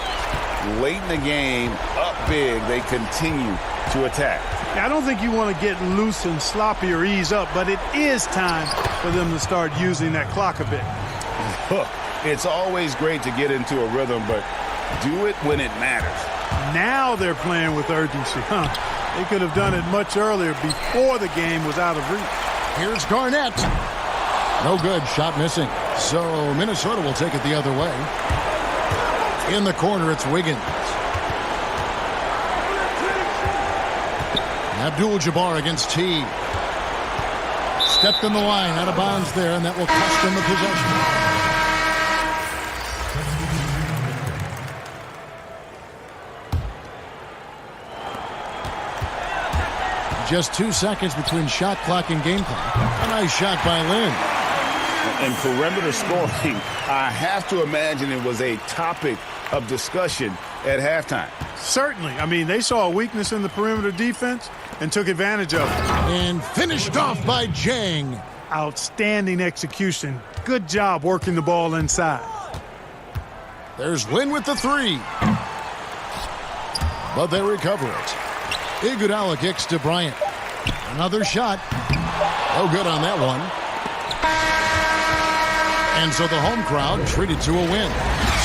Late in the game, up big, they continue to attack. I don't think you want to get loose and sloppy or ease up, but it is time for them to start using that clock a bit. Look, it's always great to get into a rhythm, but do it when it matters. Now they're playing with urgency. They could have done it much earlier before the game was out of reach. Here's Garnett. No good. Shot missing. So Minnesota will take it the other way. In the corner, it's Wiggins. Abdul-Jabbar against T. Stepped in the line, out of bounds there, and that will cost them the possession. Just 2 seconds between shot clock and game clock. A nice shot by Lynn. And perimeter scoring, I have to imagine it was a topic of discussion at halftime. Certainly. I mean, they saw a weakness in the perimeter defense and took advantage of it. And finished off by Jang. Outstanding execution. Good job working the ball inside. There's Lynn with the 3. But they recover it. Iguodala kicks to Bryant. Another shot. No good on that one. And so the home crowd treated to a win.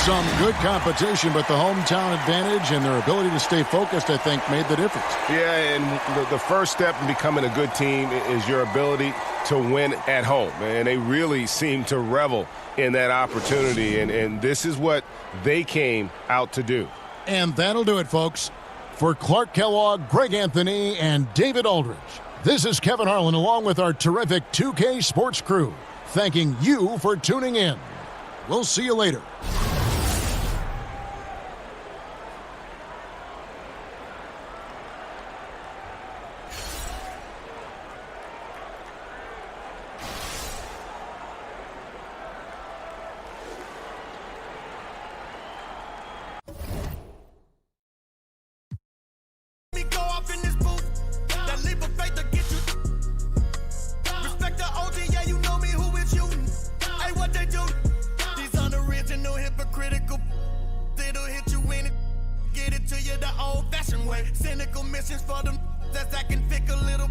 Some good competition, but the hometown advantage and their ability to stay focused, I think, made the difference. Yeah, and the first step in becoming a good team is your ability to win at home. And they really seem to revel in that opportunity, and this is what they came out to do. And that'll do it, folks. For Clark Kellogg, Greg Anthony, and David Aldridge, this is Kevin Harlan along with our terrific 2K Sports crew, thanking you for tuning in. We'll see you later. Respect the OG, yeah, you know me, who is you? Hey, what they do? These on the original hip way. Cynical missions for them that's acting thick a little.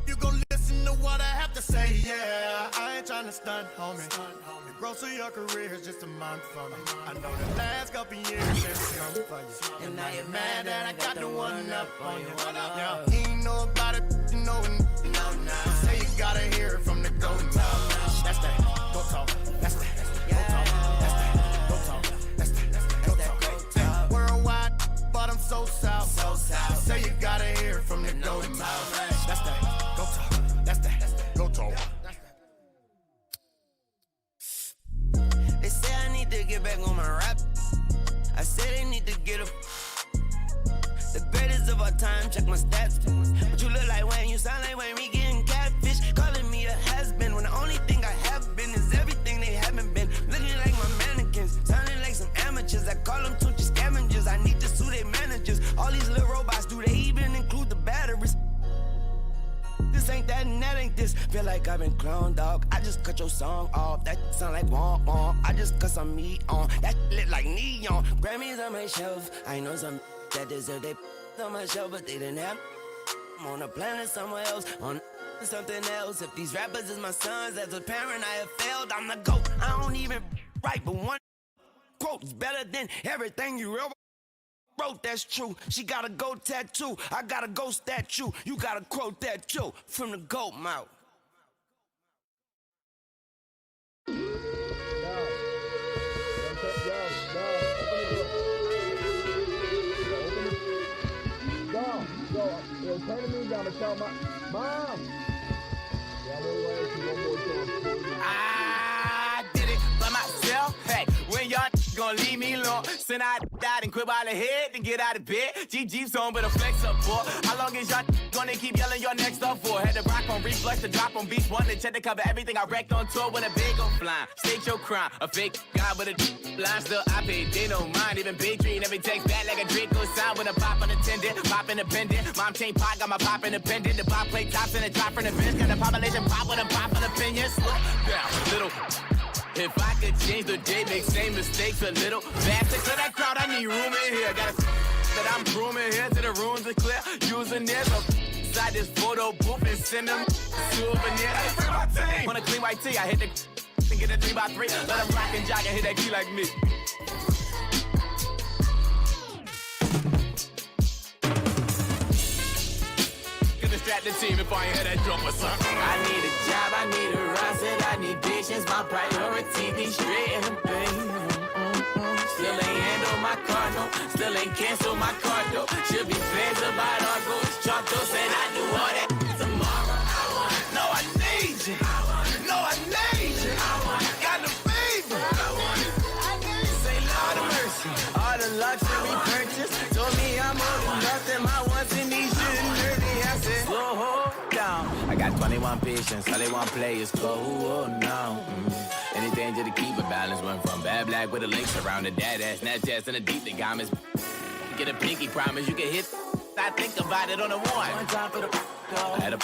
You gon' listen to what I have to say, yeah. I ain't tryna stunt, homie. The growth of your career is just a month for me. I know the last couple years been slow for you. And now you're mad that I got the one up on you. Yeah, he ain't know about it, you know, no. Say you gotta hear it from the go-to. That's that, go talk. That's that, go talk. That's that, go talk. That's that, go talk. Worldwide, but I'm so south. Say you gotta hear it from the go-to. That's that. They say I need to get back on my rap. I say they need to get up. The greatest of all time, check my stats. But you look like Wayne, you sound like Wayne, me getting catfish. Calling me a has-been, when the only thing I have been is everything they haven't been. Looking like my mannequins, sounding like some amateurs. I call them Tunchi scavengers, I need to sue their managers. All these little robots, do they even include the batteries? This ain't that and that ain't this. Feel like I've been cloned, dog. I just cut your song off. That sound like womp womp. I just cut some meat on. That lit like neon. Grammys on my shelf. I know some that deserve they on my shelf, but they didn't have. I'm on a planet somewhere else. On something else. If these rappers is my sons, as a parent I have failed. I'm the GOAT. I don't even write, but one quote's better than everything you ever wrote. That's true. She got a goat tattoo. I got a ghost statue. You got a quote that too from the goat mouth. I did it by myself. Hey, when y'all gonna leave me alone? Send I died and quit by the head and get out of bed. Jeep's on, but a flex up for. How long is y'all gonna keep yelling your next up for? Had to rock on reflex to drop on beats. One to check to cover everything I wrecked on tour with a big old flying. State your crime. A fake guy with a line still I paid. They don't mind. Even big dream. Every text back like a Draco sound with a pop unattended. Pop independent. Mom chain pot got my pop independent. The pop play tops and a drop from the bench. Got the population pop with a pop of opinions. Slow down, little. If I could change the day, make same mistakes a little faster. To that crowd, I need room in here. Got a that I'm grooming here to the rooms are clear. Using this inside this photo booth and send them souvenirs. On a clean white tee, I hit the and get a 3x3. Let them rock and jog and hit that key like me. Strap the team if I ain't hear that drum or something. I need a job, I need a roster, I need patience. My priority be straight and pay. Still ain't handle my card, no. Still ain't cancel my card, though. Should be fans about our goals. Chalk said I do all that tomorrow. No, I need you. No, I need you. Got the fever. Say Lord of mercy. All the luxury purchase told me I'm owed nothing. My wants and needs shouldn't hurt me. I said, slow down. I got 21 patients. All they want play is cold now. Anything just to keep a balance. Went from bad black with the links around the dad ass. Snapchats and the deep the garments. Get a pinky promise you can hit. I think about it on a one time for the I had a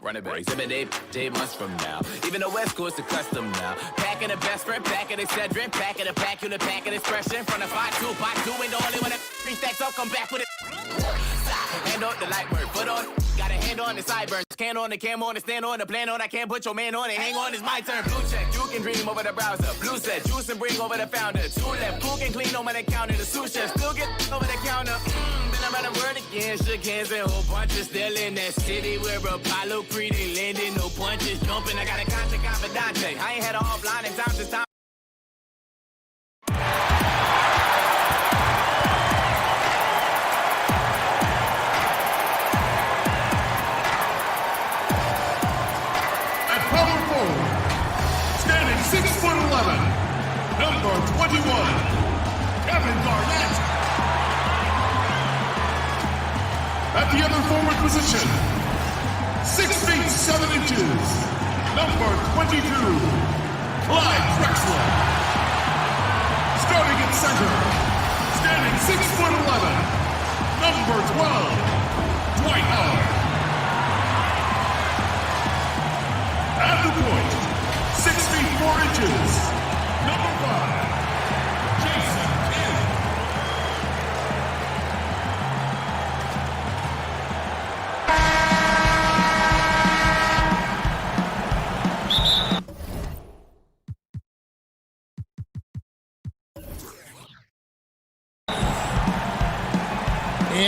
run it back. 7 8 months from now. Even the West Coast is custom now. Packing the best friend, packing Excedrin, packing the pack, you the packing expression. From the 5-2, 5-2 ain't the only one that 3 stacks up, come back with it. Hand on the light work, foot on. Got a hand on the sideburns. Can on the cam on the stand on the plan on. I can't put your man on it. Hang on, it's my turn. Blue check, you can dream over the browser. Blue set, juice and bring over the founder. 2 left, cook and clean over the counter. The sous chef still get over the counter. Then I'm at a word again. Shook hands and whole bunches still in that city where Apollo Creed ain't landing. No punches jumping. I got a contact confidante. I ain't had a offline in time since time. Standing 6'11", number 21, Kevin Garnett. At the other forward position, 6 feet 7 inches, number 22, Clyde Drexler. Starting at center, standing 6'11", number 12, Dwight Howard. At the point, 6 feet 4 inches, number 5, Jason Kidd.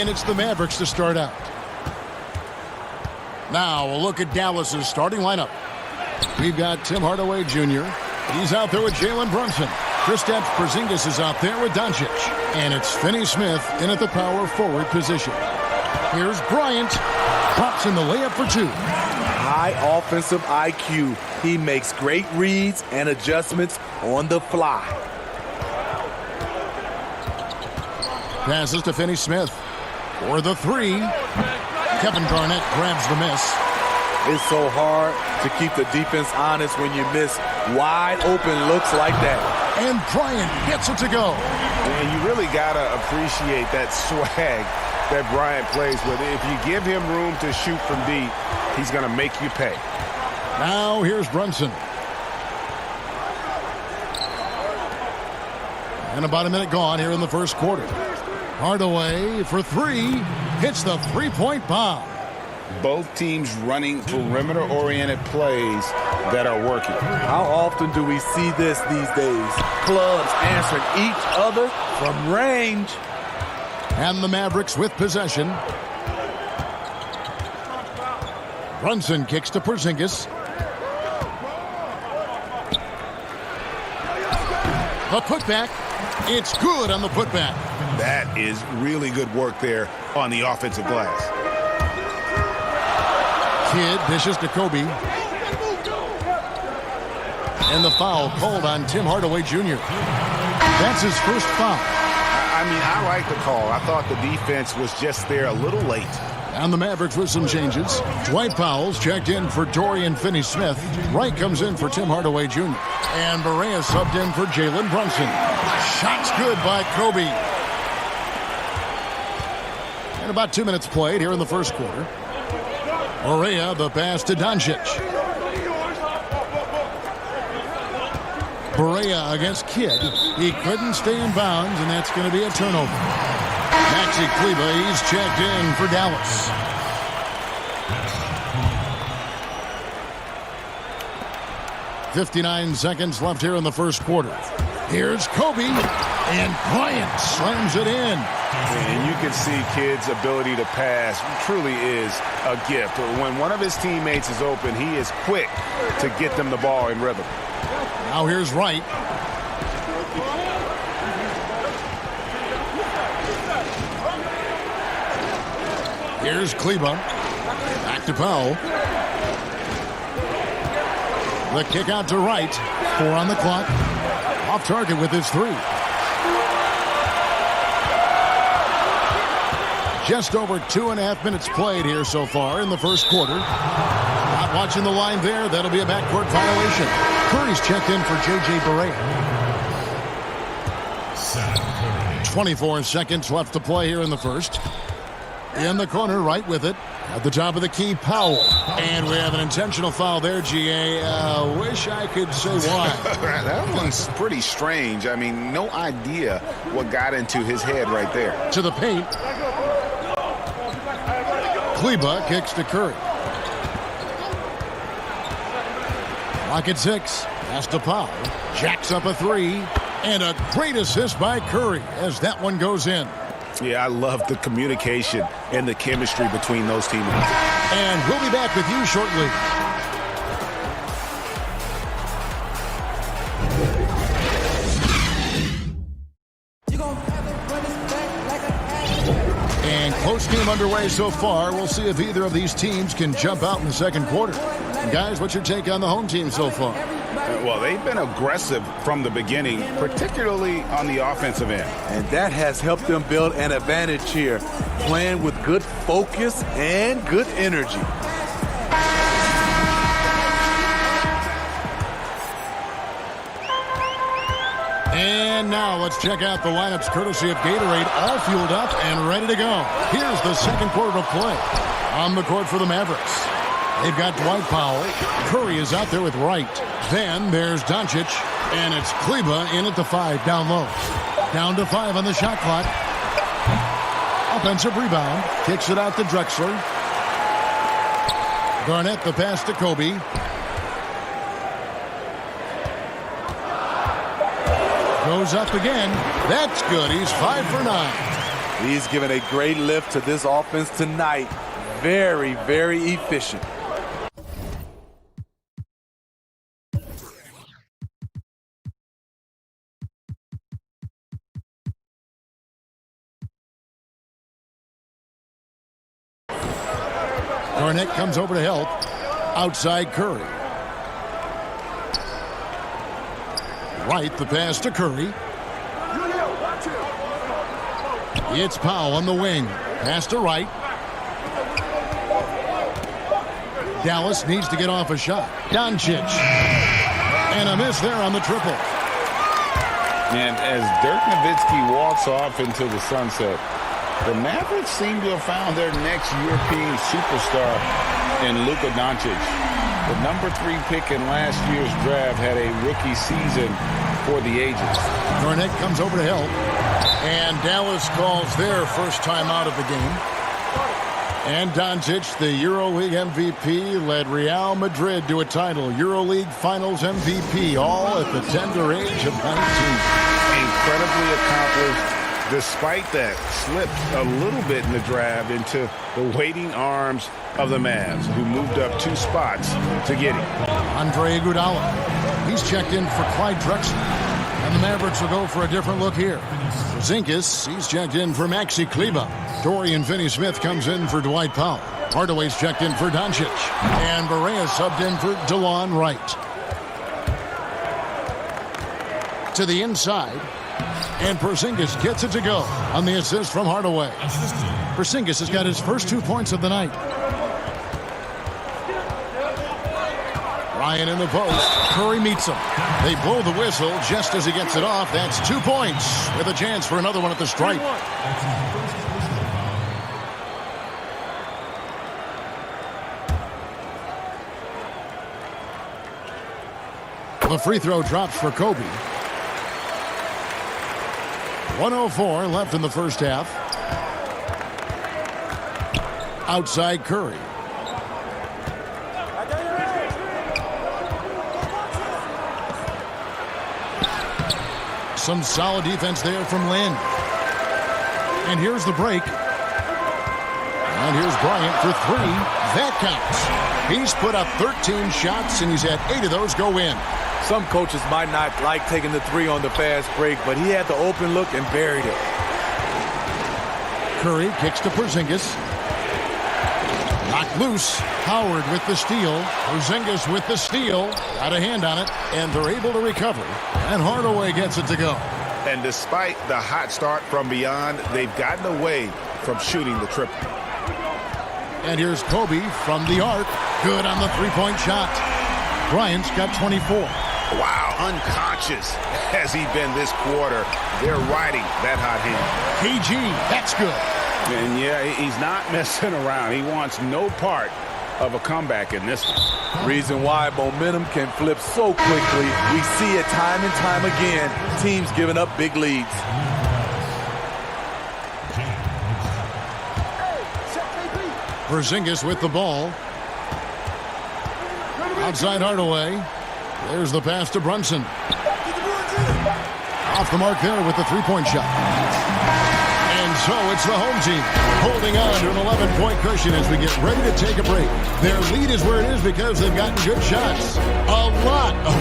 And it's the Mavericks to start out. Now a look at Dallas's starting lineup. We've got Tim Hardaway Jr. He's out there with Jalen Brunson. Kristaps Porzingis is out there with Doncic. And it's Finney Smith in at the power forward position. Here's Bryant. Drops in the layup for two. High offensive IQ. He makes great reads and adjustments on the fly. Passes to Finney Smith for the three. Kevin Garnett grabs the miss. It's so hard to keep the defense honest when you miss wide open looks like that. And Bryant gets it to go. And you really got to appreciate that swag that Bryant plays with. If you give him room to shoot from deep, he's going to make you pay. Now here's Brunson. And about a minute gone here in the first quarter. Hardaway for three. Hits the three-point bomb. Both teams running perimeter-oriented plays that are working. How often do we see this these days? Clubs answering each other from range. And the Mavericks with possession. Brunson kicks to Porzingis. A putback. It's good on the putback. That is really good work there on the offensive glass. Kidd dishes to Kobe. And the foul called on Tim Hardaway Jr. That's his first foul. I mean, I like the call. I thought the defense was just there a little late. And the Mavericks with some changes. Dwight Powell's checked in for Dorian Finney-Smith. Wright comes in for Tim Hardaway Jr. And Barea subbed in for Jalen Brunson. Shot's good by Kobe. And about 2 minutes played here in the first quarter. Barea, the pass to Doncic. Barea against Kidd. He couldn't stay in bounds, and that's going to be a turnover. Maxi Kleber, he's checked in for Dallas. .59 seconds left here in the first quarter. Here's Kobe, and Bryant slams it in. And you can see Kidd's ability to pass truly is a gift. When one of his teammates is open, he is quick to get them the ball in rhythm. Now here's Wright. Here's Kleber. Back to Powell. The kick out to Wright. 4 on the clock. Off target with his three. Just over 2.5 minutes played here so far in the first quarter. Not watching the line there. That'll be a backcourt violation. Curry's checked in for J.J. Barea. 24 seconds left to play here in the first. In the corner, right with it. At the top of the key, Powell. And we have an intentional foul there, G.A. Wish I could say why. That one's pretty strange. I mean, no idea what got into his head right there. To the paint. Kleber kicks to Curry. Clock at 6. Pass to Powell. Jacks up a three. And a great assist by Curry as that one goes in. Yeah, I love the communication and the chemistry between those teammates. And we'll be back with you shortly. And close game underway so far. We'll see if either of these teams can jump out in the second quarter. And guys, what's your take on the home team so far? Well, they've been aggressive from the beginning, particularly on the offensive end. And that has helped them build an advantage here, playing with good focus and good energy. And now let's check out the lineups courtesy of Gatorade, all fueled up and ready to go. Here's the second quarter of play. On the court for the Mavericks. They've got Dwight Powell. Curry is out there with Wright. Then there's Doncic. And it's Kleber in at the 5 down low. Down to 5 on the shot clock. Offensive rebound. Kicks it out to Drexler. Garnett the pass to Kobe. Goes up again. That's good. He's 5 for 9. He's given a great lift to this offense tonight. Very, very efficient. Garnett comes over to help. Outside Curry. Right, the pass to Curry. It's Powell on the wing. Pass to Wright. Dallas needs to get off a shot. Doncic. And a miss there on the triple. And as Dirk Nowitzki walks off into the sunset, the Mavericks seem to have found their next European superstar in Luka Doncic. The number 3 pick in last year's draft had a rookie season for the ages. Garnett comes over to help. And Dallas calls their first time out of the game. And Doncic, the EuroLeague MVP, led Real Madrid to a title. EuroLeague Finals MVP, all at the tender age of 19. Incredibly accomplished. Despite that, slipped a little bit in the draft into the waiting arms of the Mavs, who moved up 2 spots to get him. Andre Iguodala. He's checked in for Clyde Drexler. And the Mavericks will go for a different look here. Zinkas, he's checked in for Maxi Kleber. Dorian Finney-Smith comes in for Dwight Powell. Hardaway's checked in for Doncic. And Barea subbed in for DeLon Wright. To the inside. And Porzingis gets it to go on the assist from Hardaway. Porzingis has got his first 2 points of the night. Ryan in the post. Curry meets him. They blow the whistle just as he gets it off. That's 2 points with a chance for another one at the stripe. The free throw drops for Kobe. 1:04 left in the first half. Outside Curry. Some solid defense there from Lynn. And here's the break. And here's Bryant for 3. That counts. He's put up 13 shots, and he's had 8 of those go in. Some coaches might not like taking the 3 on the fast break, but he had the open look and buried it. Curry kicks to Porzingis. Knocked loose. Howard with the steal. Porzingis with the steal. Got a hand on it, and they're able to recover. And Hardaway gets it to go. And despite the hot start from beyond, they've gotten away from shooting the triple. And here's Kobe from the arc. Good on the 3-point shot. Bryant's got 24. Wow, unconscious has he been this quarter. They're riding that hot hand. KG, that's good. And yeah, he's not messing around. He wants no part of a comeback in this one. Reason why momentum can flip so quickly. We see it time and time again. Teams giving up big leads. Porzingis with the ball. Outside Hardaway. There's the pass to Brunson. Off the mark there with the 3-point shot. And so it's the home team holding on to an 11-point cushion as we get ready to take a break. Their lead is where it is because they've gotten good shots. A lot of...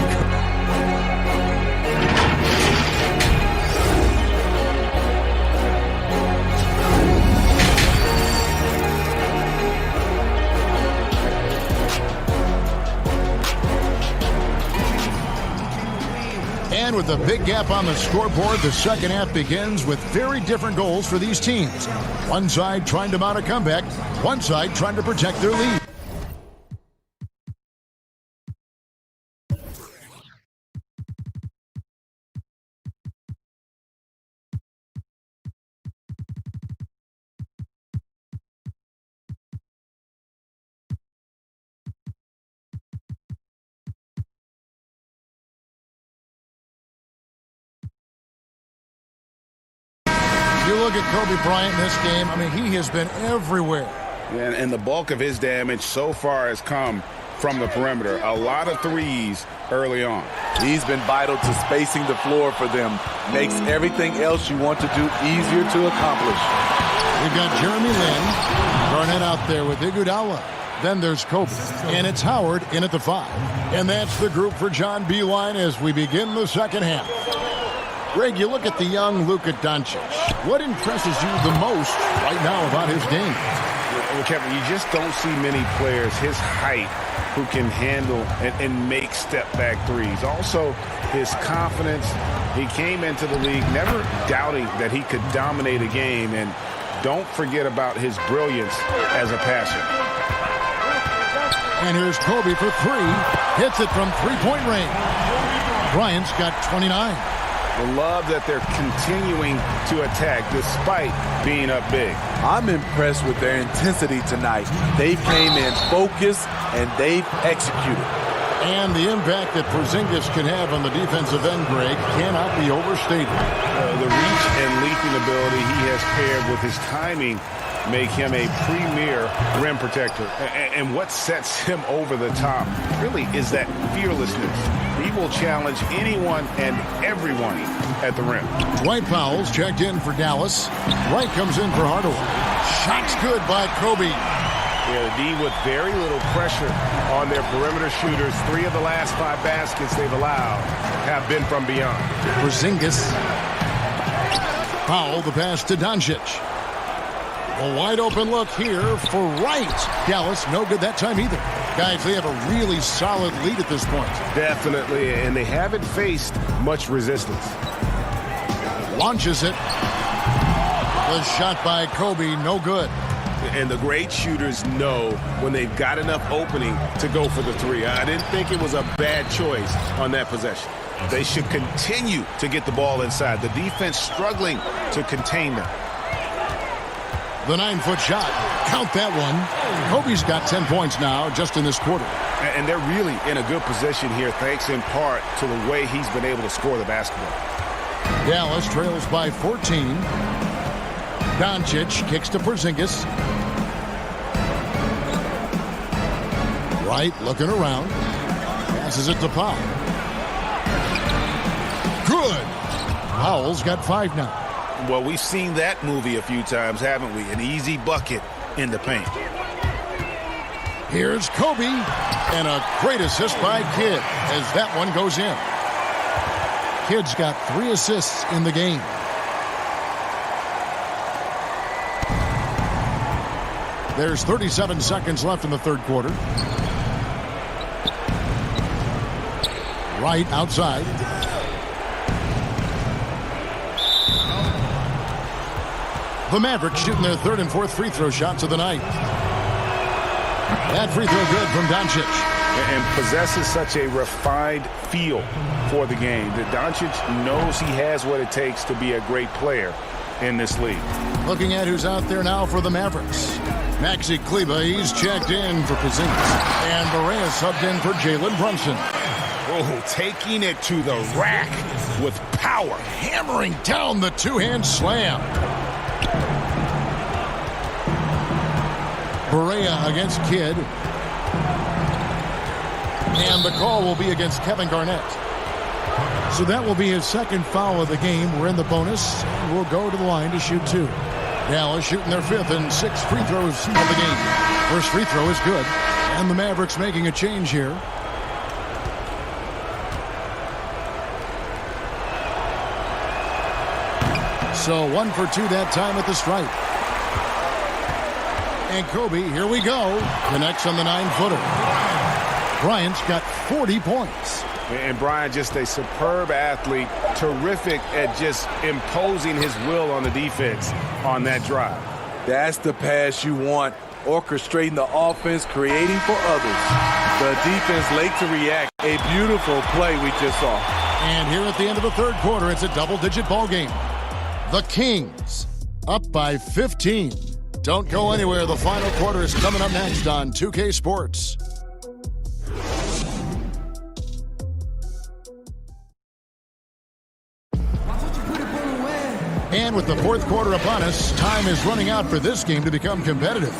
And with a big gap on the scoreboard, the second half begins with very different goals for these teams. One side trying to mount a comeback, one side trying to protect their lead. You look at Kobe Bryant in this game, I mean, he has been everywhere. And the bulk of his damage so far has come from the perimeter. A lot of threes early on. He's been vital to spacing the floor for them. Makes everything else you want to do easier to accomplish. We've got Jeremy Lin, Garnett out there with Iguodala. Then there's Kobe, and it's Howard in at the 5. And that's the group for John Beilein as we begin the second half. Greg, you look at the young Luka Doncic. What impresses you the most right now about his game? Well, Kevin, you just don't see many players his height who can handle and make step-back threes. Also, his confidence. He came into the league never doubting that he could dominate a game. And don't forget about his brilliance as a passer. And here's Kobe for 3. Hits it from three-point range. Bryant's got 29. The love that they're continuing to attack despite being up big. I'm impressed with their intensity tonight. They came in focused and they've executed. And the impact that Porzingis can have on the defensive end, Greg, cannot be overstated. The reach and leaping ability he has paired with his timing make him a premier rim protector. And what sets him over the top really is that fearlessness. He will challenge anyone and everyone at the rim. Dwight Powell's checked in for Dallas. Wright comes in for Hardaway. Shot's good by Kobe. Yeah, the D with very little pressure on their perimeter shooters. 3 of the last 5 baskets they've allowed have been from beyond. Porzingis. Powell, the pass to Doncic. A wide open look here for Wright. Dallas, no good that time either. Guys, they have a really solid lead at this point. Definitely, and they haven't faced much resistance. Launches it. The shot by Kobe, no good. And the great shooters know when they've got enough opening to go for the 3. I didn't think it was a bad choice on that possession. They should continue to get the ball inside. The defense struggling to contain them. The 9-foot shot. Count that one. Kobe's got 10 points now just in this quarter. And they're really in a good position here thanks in part to the way he's been able to score the basketball. Dallas trails by 14. Doncic kicks to Porzingis. Wright looking around. Passes it to Powell. Good. Powell's got 5 now. Well, we've seen that movie a few times, haven't we? An easy bucket in the paint. Here's Kobe, and a great assist by Kidd as that one goes in. Kidd's got 3 assists in the game. There's 37 seconds left in the third quarter. Right outside. The Mavericks shooting their 3rd and 4th free throw shots of the night. That free throw good from Doncic. And possesses such a refined feel for the game that Doncic knows he has what it takes to be a great player in this league. Looking at who's out there now for the Mavericks. Maxi Kleber, he's checked in for Porzingis. And Barea subbed in for Jalen Brunson. Oh, taking it to the rack with power. Hammering down the 2-hand slam. Barea against Kidd. And the call will be against Kevin Garnett. So that will be his 2nd foul of the game. We're in the bonus. And we'll go to the line to shoot 2. Dallas shooting their 5th and 6th free throws of the game. First free throw is good. And the Mavericks making a change here. So 1 for 2 that time at the stripe. And Kobe, here we go. Connects on the 9-footer. Bryant's got 40 points. And Bryant, just a superb athlete, terrific at just imposing his will on the defense on that drive. That's the pass you want, orchestrating the offense, creating for others. The defense late to react. A beautiful play we just saw. And here at the end of the third quarter, it's a double-digit ball game. The Kings up by 15. Don't go anywhere. The final quarter is coming up next on 2K Sports. And with the fourth quarter upon us, time is running out for this game to become competitive.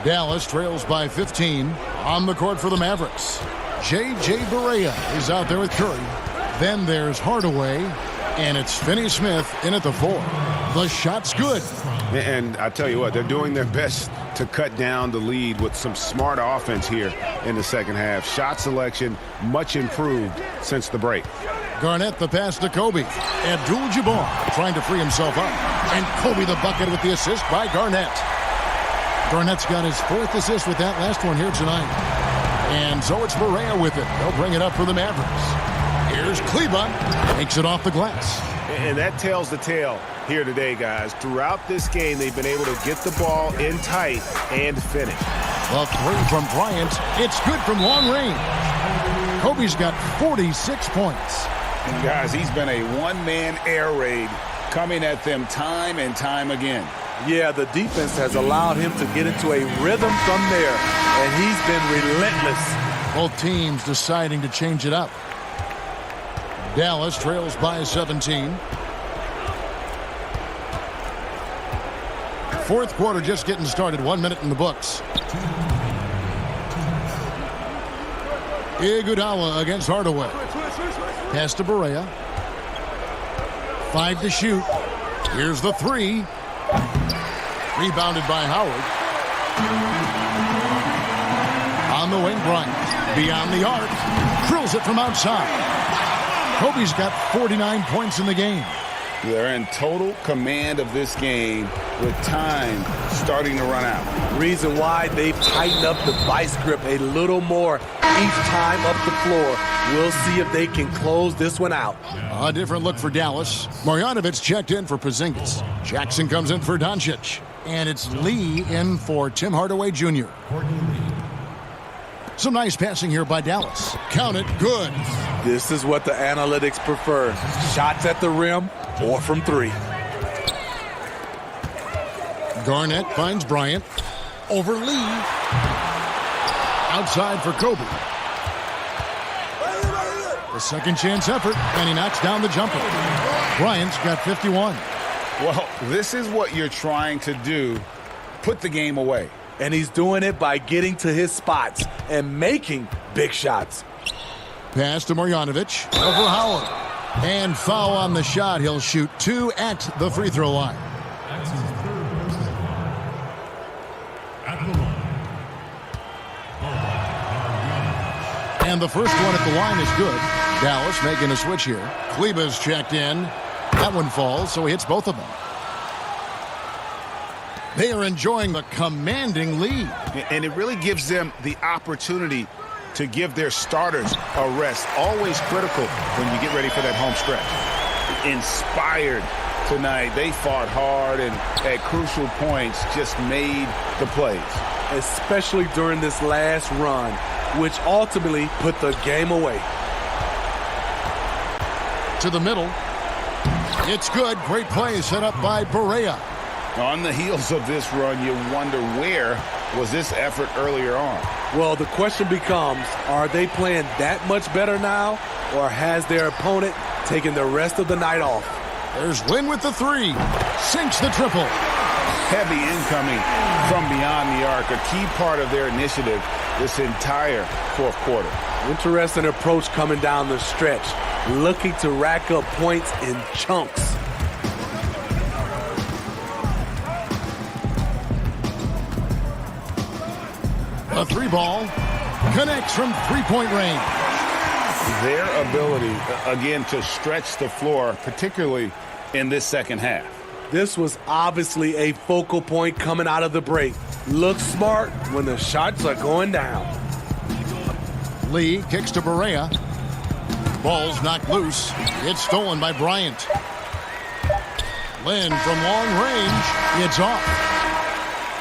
Dallas trails by 15. On the court for the Mavericks, J.J. Barea is out there with Curry. Then there's Hardaway, and it's Finney-Smith in at the 4. The shot's good. And I tell you what, they're doing their best to cut down the lead with some smart offense here in the second half. Shot selection much improved since the break. Garnett the pass to Kobe. Abdul-Jabbar trying to free himself up. And Kobe the bucket with the assist by Garnett. Garnett's got his 4th assist with that last one here tonight. And so it's Barea with it. They'll bring it up for the Mavericks. Here's Kleba. Makes it off the glass. And that tells the tale here today, guys. Throughout this game, they've been able to get the ball in tight and finish. The 3 from Bryant. It's good from long range. Kobe's got 46 points. And guys, he's been a one-man air raid coming at them time and time again. Yeah, the defense has allowed him to get into a rhythm from there, and he's been relentless. Both teams deciding to change it up. Dallas trails by 17. Fourth quarter just getting started. 1 minute in the books. Iguodala against Hardaway. Pass to Barea. 5 to shoot. Here's the 3. Rebounded by Howard. On the wing, Bryant. Beyond the arc. Drills it from outside. Kobe's got 49 points in the game. They're in total command of this game with time starting to run out. Reason why they've tightened up the vice grip a little more each time up the floor. We'll see if they can close this one out. A different look for Dallas. Marjanovic checked in for Porzingis. Jackson comes in for Doncic. And it's Lee in for Tim Hardaway Jr. Some nice passing here by Dallas. Count it, good. This is what the analytics prefer. Shots at the rim or from 3. Garnett finds Bryant. Over Lee. Outside for Kobe. The second chance effort, and he knocks down the jumper. Bryant's got 51. Well, this is what you're trying to do. Put the game away. And he's doing it by getting to his spots and making big shots. Pass to Marjanovic. Over Howard. And foul on the shot. He'll shoot 2 at the free throw line. And the first one at the line is good. Dallas making a switch here. Kleba's checked in. That one falls, so he hits both of them. They are enjoying the commanding lead. And it really gives them the opportunity to give their starters a rest. Always critical when you get ready for that home stretch. Inspired tonight. They fought hard and at crucial points just made the plays. Especially during this last run, which ultimately put the game away. To the middle. It's good. Great play set up by Barea. On the heels of this run, you wonder where was this effort earlier on? Well, the question becomes, are they playing that much better now, or has their opponent taken the rest of the night off? There's Lin with the 3. Sinks the triple. Heavy incoming from beyond the arc, a key part of their initiative this entire fourth quarter. Interesting approach coming down the stretch, looking to rack up points in chunks. A 3 ball connects from 3-point range. Their ability, again, to stretch the floor, particularly in this second half. This was obviously a focal point coming out of the break. Looks smart when the shots are going down. Lee kicks to Barea. Ball's knocked loose. It's stolen by Bryant. Lin from long range. It's off.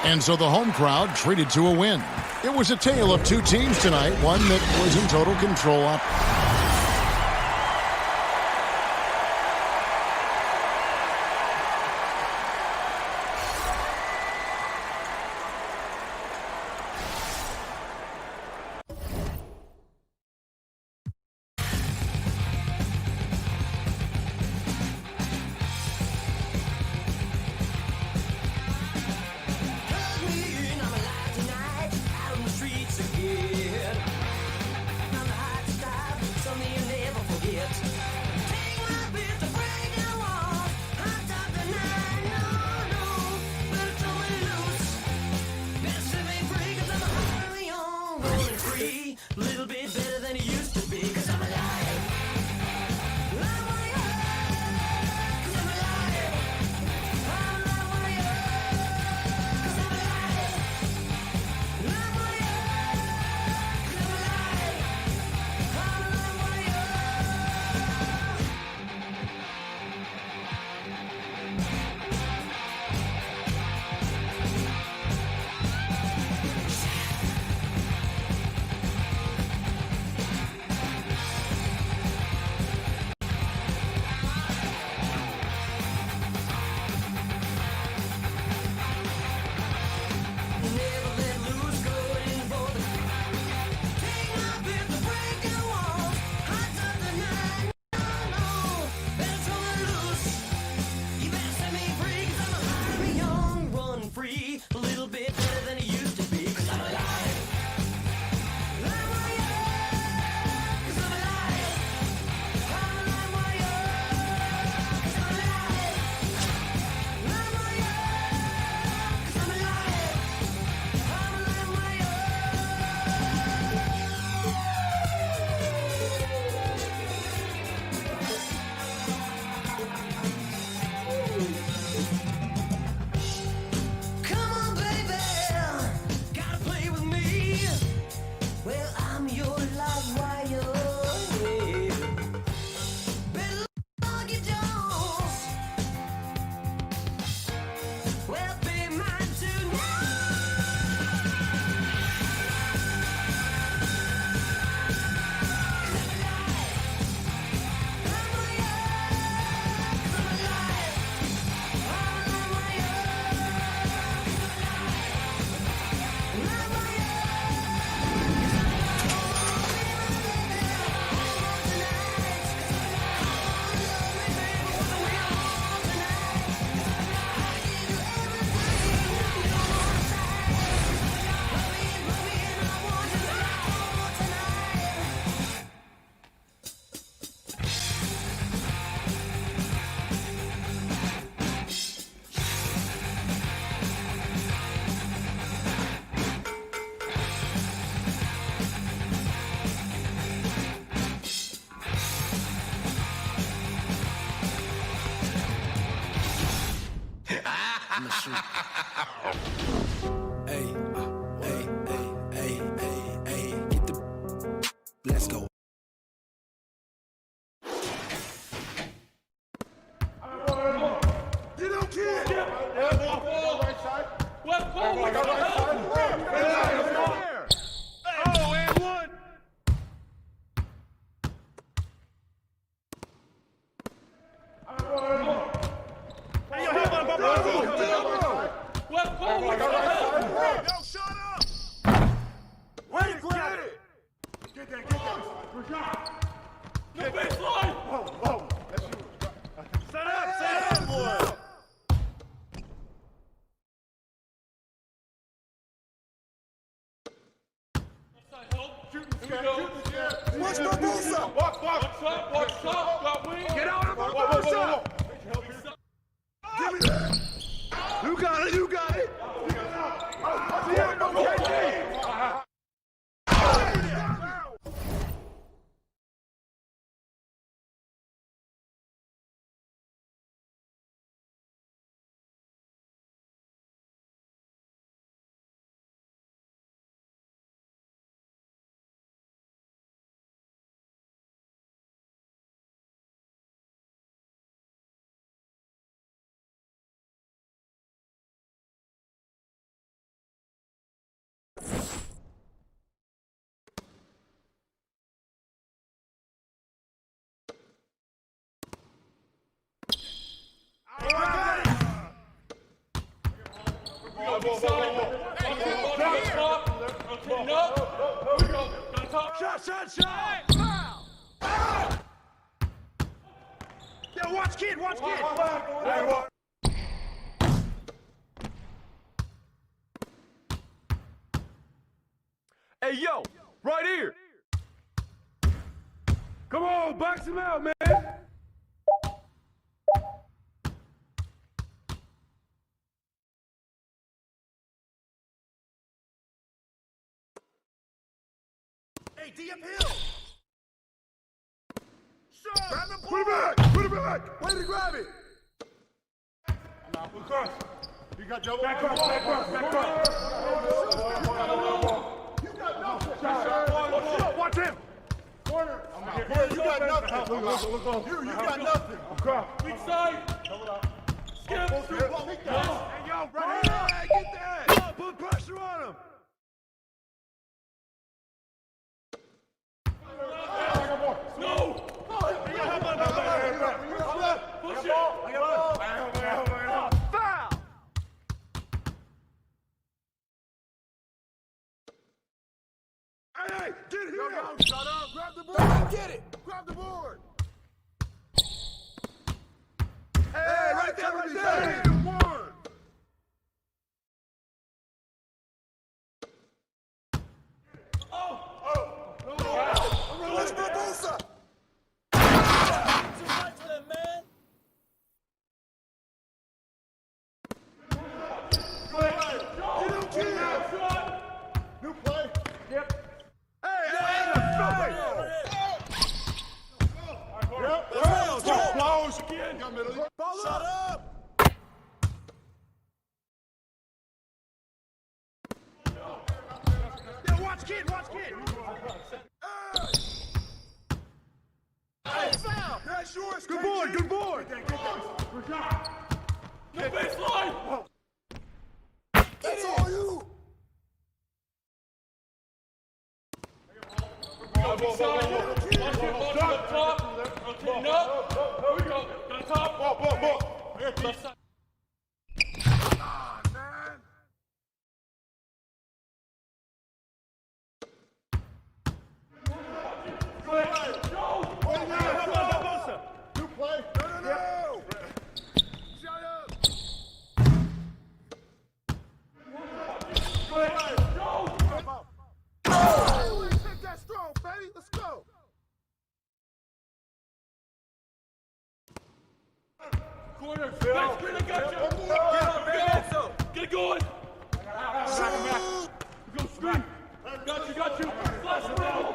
And so the home crowd treated to a win. It was a tale of 2 teams tonight, one that was in total control up. I'ma shoot. Hey, get the. Let's go. You don't care. Right side. Oh, and one. Yo, shut up. Wait, grab it. Get that. No baseline. Whoa. That's you. Set up, boy. Watch my Barbosa. Watch up. Got wing. Get out of Barbosa. Give me that. You got it. Shot. Yo, watch kid. Hey, yo, right here. Come on, box him out, man. Hey, D uphill. Grab the Put it back. Way to grab it. Nah, cross. You got double. Back cross. You got nothing. Watch him. Corner. You got nothing. Look. You got nothing. Weak side. Skip. Hey, yo, right here. Get that. Put pressure on him. No. Push it. Foul. Hey, get here. Shut up. Grab the board. Get it. Grab the board. Hey, right there. One. Release Barbosa. New play. Yep. Close again. Shut up. Yeah, watch kid. Hey, foul. That's yours. Good board. No baseline. That's all you. Watch him up top. Rotating up. Here we go. Got a top. Left side. Man. New play. No. Shut up. Oh, take that strong, baby. Let's go. Corner. Back screen, I got you. Get it going. Go screen. Got you. Flash around.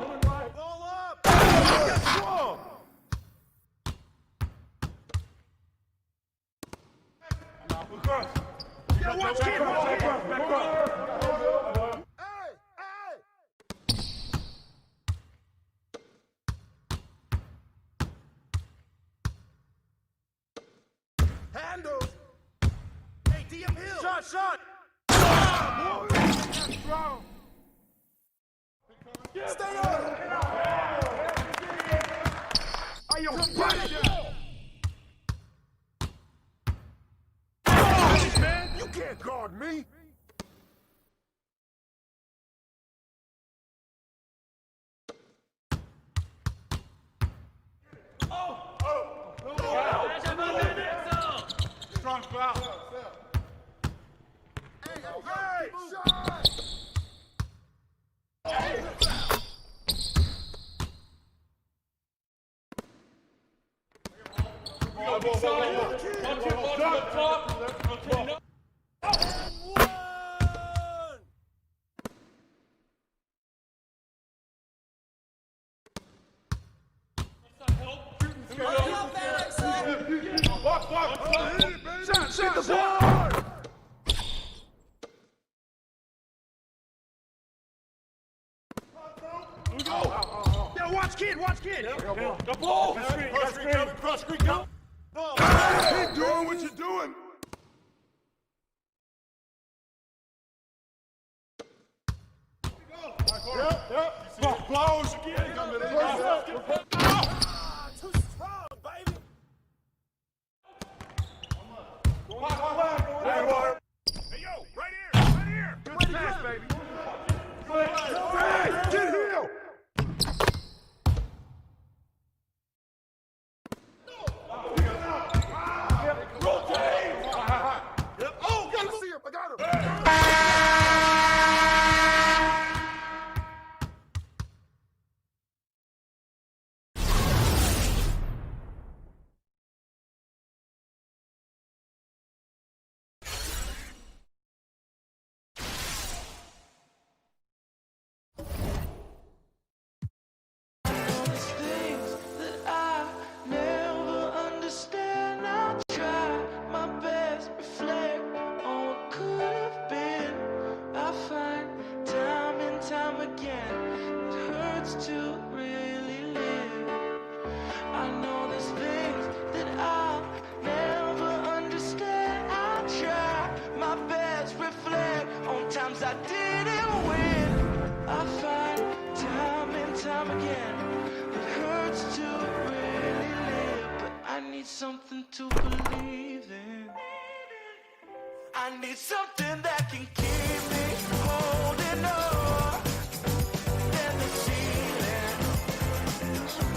Ball up. Get strong. Watch kid, watch kid. Handles. Hey, DM Hill. Shot. Stay on it. Are you man? You can't guard me. Strong foul. Hey, shot. Shot the board! Yeah, watch kid. The ball. Cross screen, go. Keep doing what you're doing. Yep. Blows again. Too strong, baby. Hey, yo, right here. Good pass, baby. Hey, get here. Oh, gotta see him. I got him. I didn't win. I find time and time again it hurts to really live, but I need something to believe in. I need something that can keep me holding on than the ceiling,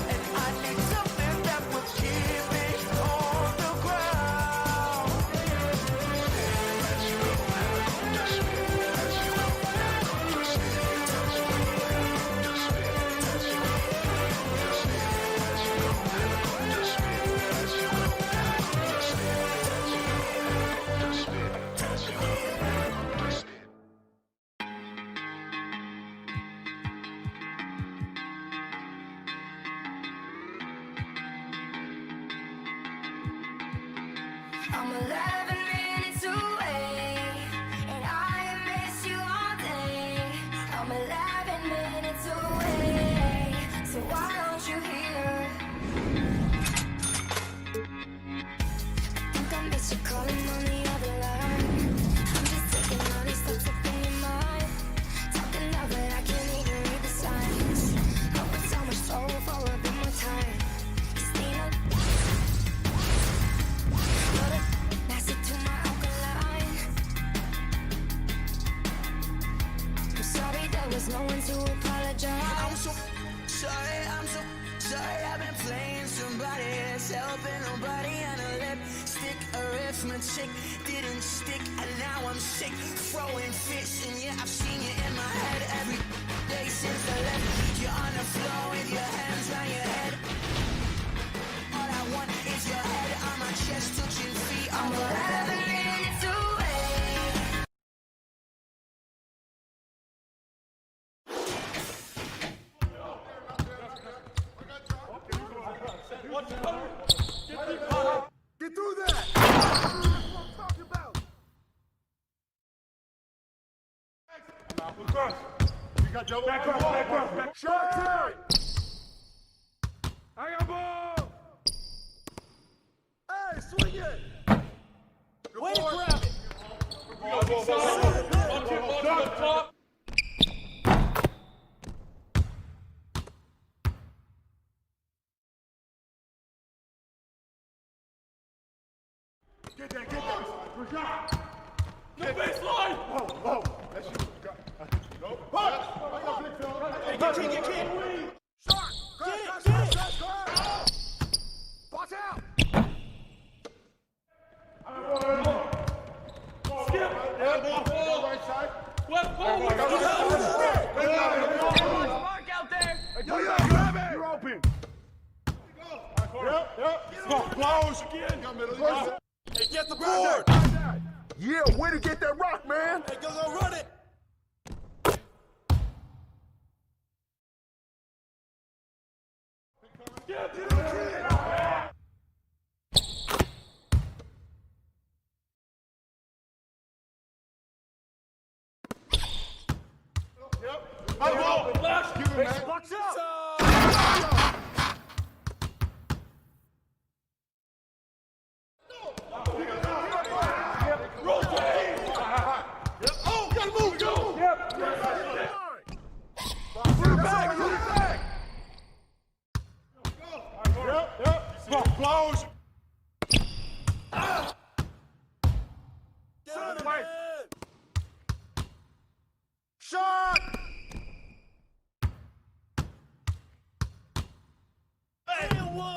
and I need something that will keep me on the ground. I'm 11 minutes away, and I miss you all day. I'm 11 minutes away, so why don't you hear? Think I miss you calling on the other line. I'm just taking all these steps up in your mind. Talking now, but I can't even read the signs. I put so much soul for a bit more time. There's no one to apologize. I'm so sorry. I've been playing somebody else, helping nobody, and a lipstick arithmetic didn't stick, and now I'm sick, throwing fits, and yeah, I've seen you in my head every day since I left. You're on the floor with your hands round your head. All I want is your head on my chest, touching feet. I'm 11 minutes away. Get through that! That's what I'm talking about! got double. Back up. Shot time. I got ball. Hey, swing it. Way to grab it. Ball. Get that. Good shot. No baseline. Oh. That's you. No. Push. Get kid. Shot. Get. Watch out. Skip. Ball. Right side. Left ball. Mark out there. Grab it. You're open. Yep. Close again. Hey, get the board. Yeah, way to get that rock, man. Hey, go run it. Box up. Oh, gotta move. Go. Yep. Put it back. Yep. Close. Shot. And one.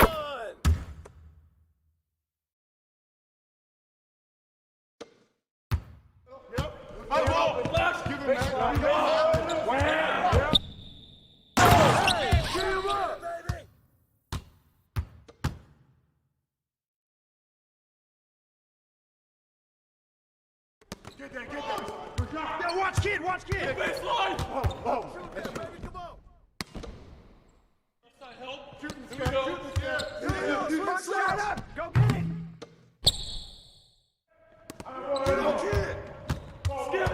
Yep. Give him that. Wow. Get him up, baby. Get that. Good job. Yeah, watch kid. Baseline. Oh. That's you. Come on. Outside help. Here we go. Shut up. Go get it. Kid. Skip.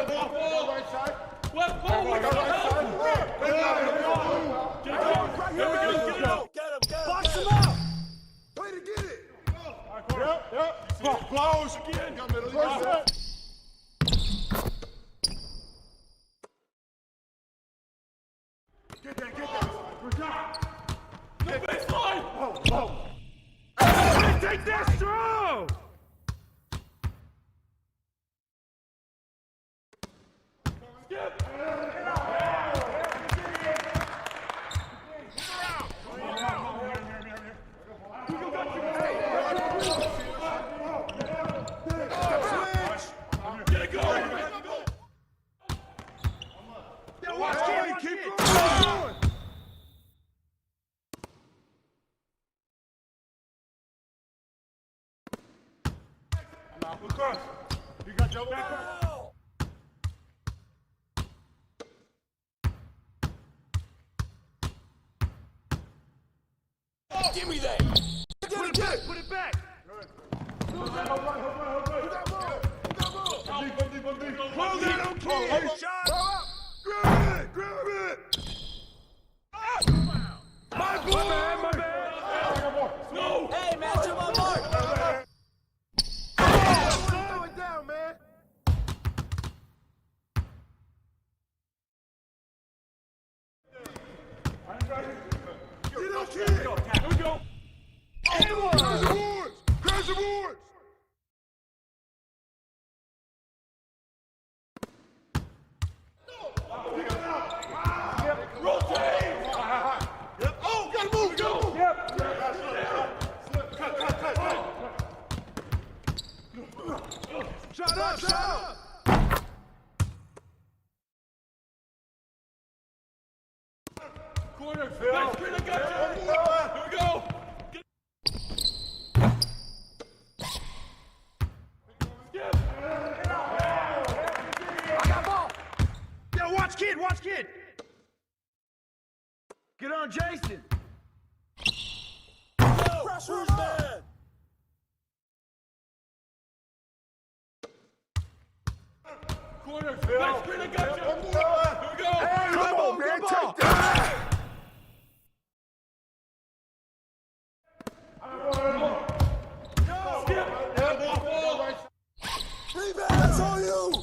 Ball. Right side. Left ball. Right side. Get it out. Box him out. Way to get it. Yep. Close again. Get that. Good job. No baseline. Oh. Hey, take that strong. Skip. Get it going. Yeah, watch kid. Keep going. Across. You got double back. Give me that. Put it back. Close that on kid. Shot. Grab it. My bad. No. Hey, match him on mark. Slow it down, man. Get up, kid. Here we go. Crash the boards. Rotate. Yep. Oh, gotta move. Go. Yep. Shut up. Corner. Next screen, I got you. Here we go. Skip. I got ball. Yeah, watch kid. Get on Jason. Pressure, man. 1 Corner, back screen, I got you. Here we go. Hey, come on, man, good take that. That's on you.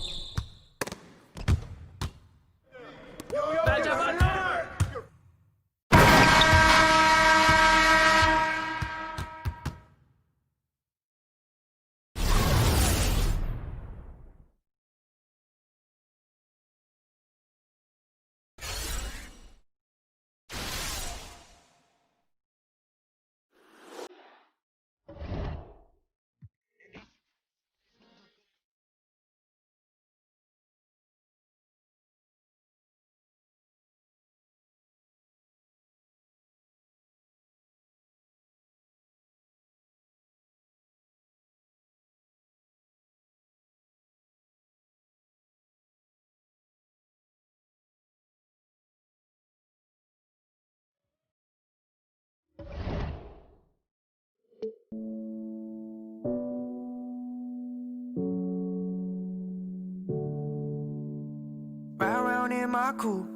Round in my coupe,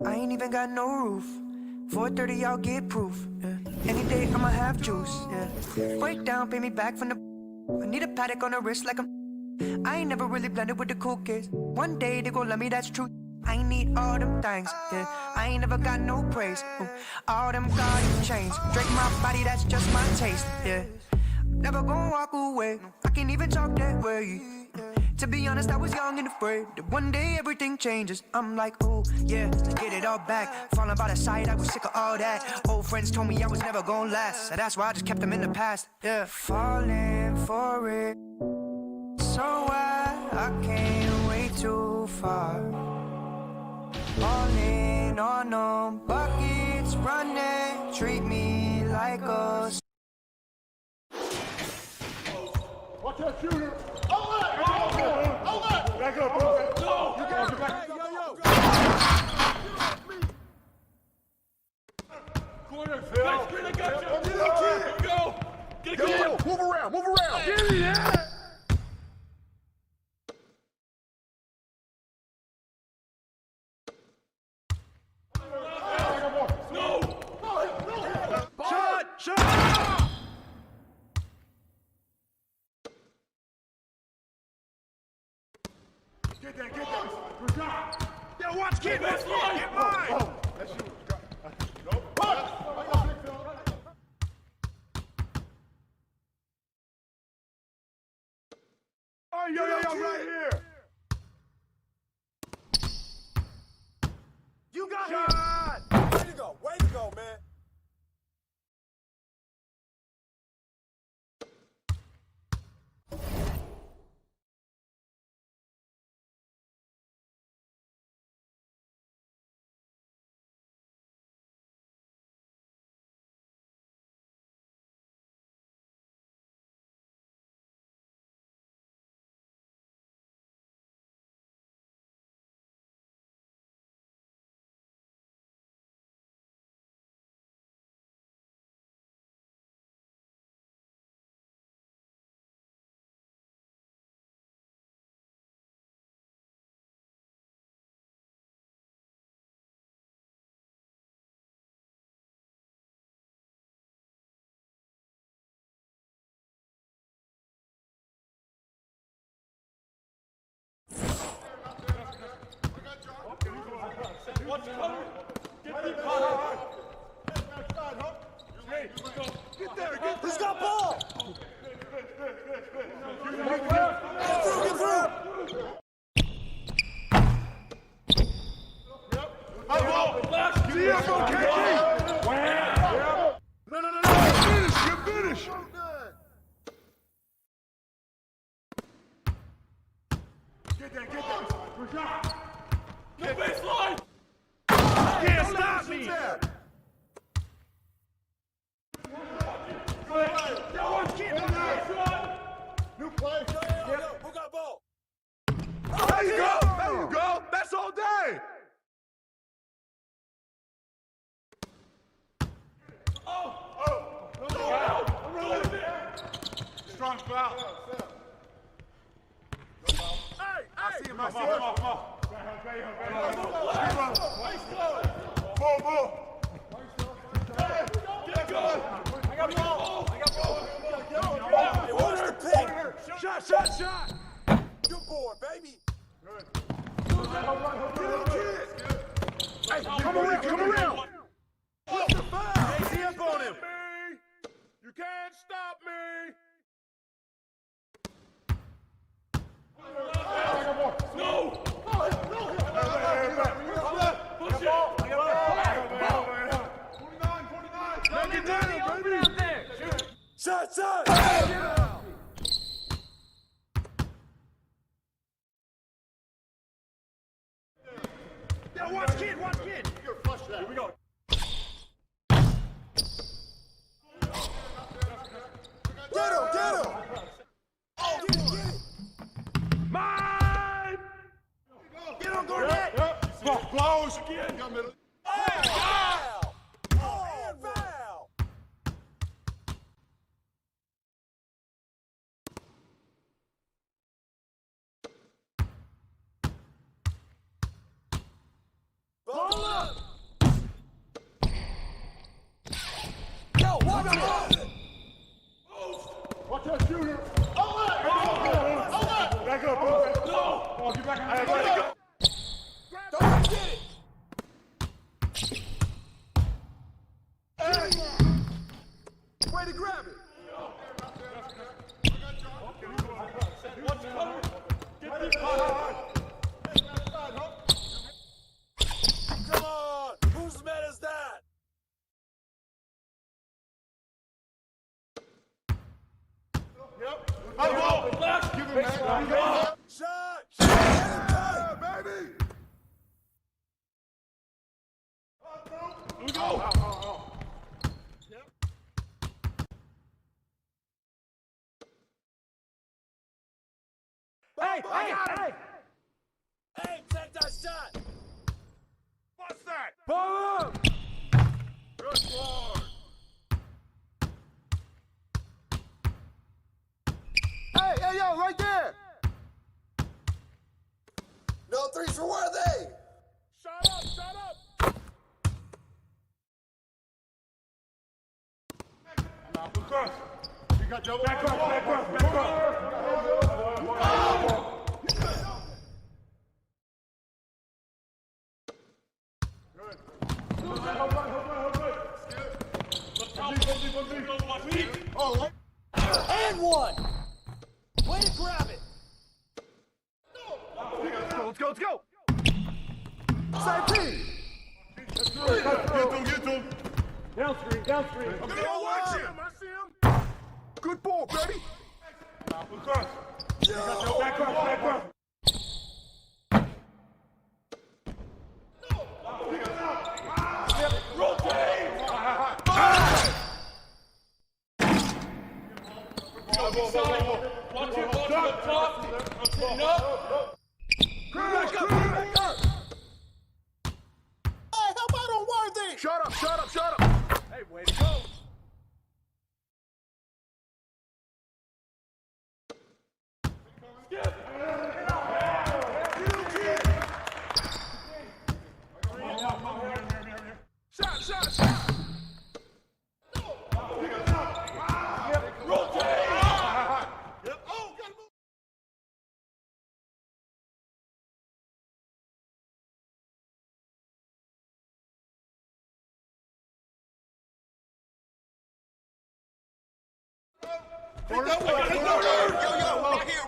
I ain't even got no roof. 4:30, I'll get proof. Any day I'ma have juice. Break down, pay me back from the. I need a paddock on the wrist like I'm. I ain't never really blended with the cool kids. One day they gon' love me, that's true. I need all them things. I ain't never got no praise. All them garden chains, drink my body, that's just my taste. Never gonna walk away. I can't even talk that way. To be honest, I was young and afraid that one day everything changes. I'm like, oh, yeah, let's get it all back. Falling by the side, I was sick of all that. Old friends told me I was never gonna last, so that's why I just kept them in the past. Falling for it. So I can't wait too far. Falling on them buckets, running, treat me like a. Watch that shooter. Back up, bro. You got it. Corner, back screen, I got you. Here we go. Get it going. Move around. Give me that. Shot! Get that. Good shot. Yeah, watch, kid. Get mine. Oh, that's you. Go. Oh, yo, right here. You got him. Way to go, man. Watch cover. Get the Get there. Who's got ball? Get through. No. Finish. Get that. Good shot. No baseline. Can't stop me. New play. Who got ball? There you go. That's all day. Strong foul. Hey! I see him. Come on. Move. Get going. I got ball. Hey, what's the pick? Shot. Good boy, baby. Good. Hey, come around. What's the foul? Easy up on him. You can't stop me. No! Shot! Yeah, watch kid! You're flush that. Here we go. Get him! Oh, get it! Mine! Get on, Garnett! Yep. Close again. Foul! Foul! Ball up! Yo, watch it! Watch that shooter! Back up, bro! No! Oh, get back on! Don't get it! Hey! Way to grab it! Watch the cover! Get this Come on! Whose man is that? Yep. Give him that. Shot! Yeah, baby! Here we go! Yep. Hey, take that shot! What's that? Ball up! Good boy! Hey, yo, right there! No threes for Worthy! Shut up! Cross. You got double. Back cross. And one! Way to grab it! Let's go! Side team! Get to him! Down screen! Watch him! I see him! Good ball, baby! Cross! Back cross! Rotate! Watch it, watch the top! Clean up! Back up! Hey, how about on Worthy? Shut up! Hey, way to go! Skip! Shot! Rotate! Yep. Oh, gotta move! Take that way! Yo, right here!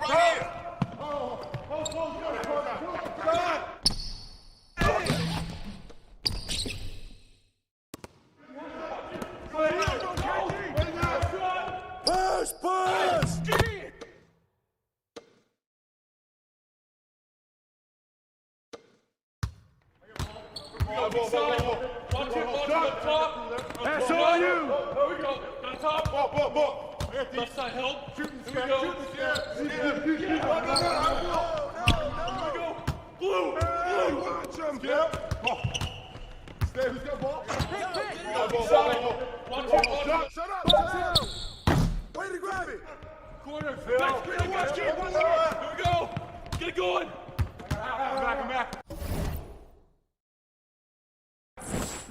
Push! Watch it, up top! Pass on you! There we go! To the top! Ball! Left side held. Shooting we go. No. Blue. Watch him. Yep. Stay. Who's got ball? Watch it. Shut up. Way to grab it. Corner. Back screen. Watch it. Here we go. Get it going. back.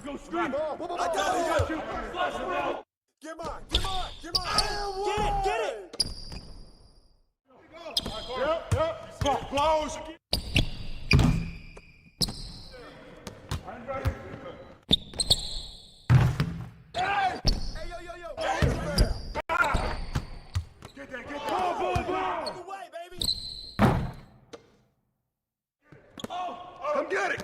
Go screen. I got you. Get mine. Get it. Yep. Close. Hey, yo. Get that. Ball. Other way, baby. Come get it.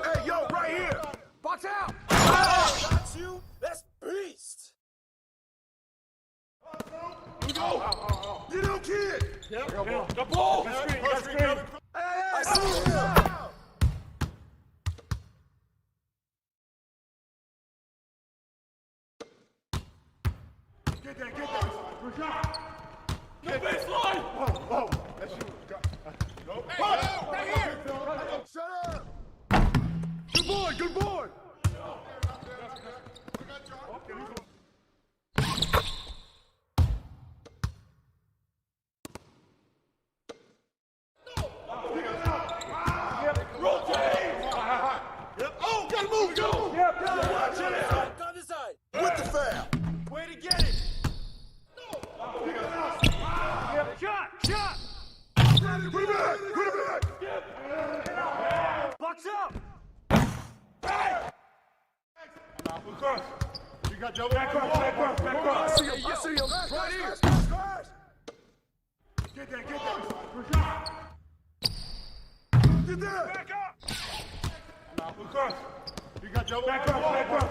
Hey, yo, right here. Box out. Got you. That's beast. You know, kid. The ball. Hey. I see you. Get that. Rashad. No baseline. That's you. Go. Hey, right here. Shut up. Good boy. Oh, gotta move. Watch it. On this side. With the foul. Way to get it. Shot. Put it back. Box up. Across. You got double. Back cross. I see him. Right here. Get that. Rashad. Get there. Back up. Across. You got double. Back cross.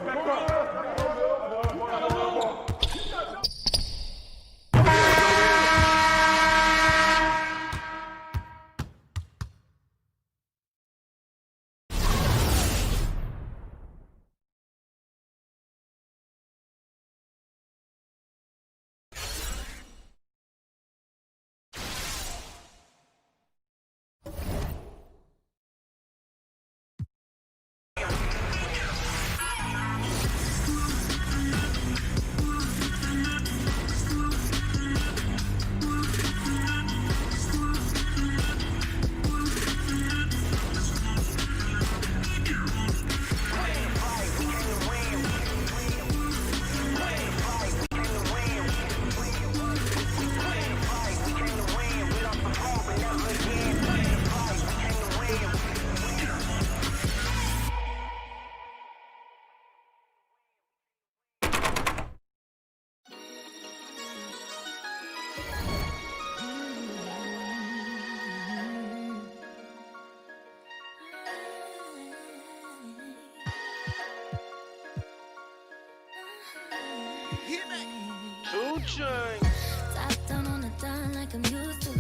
Top down on the dime like I'm used to it.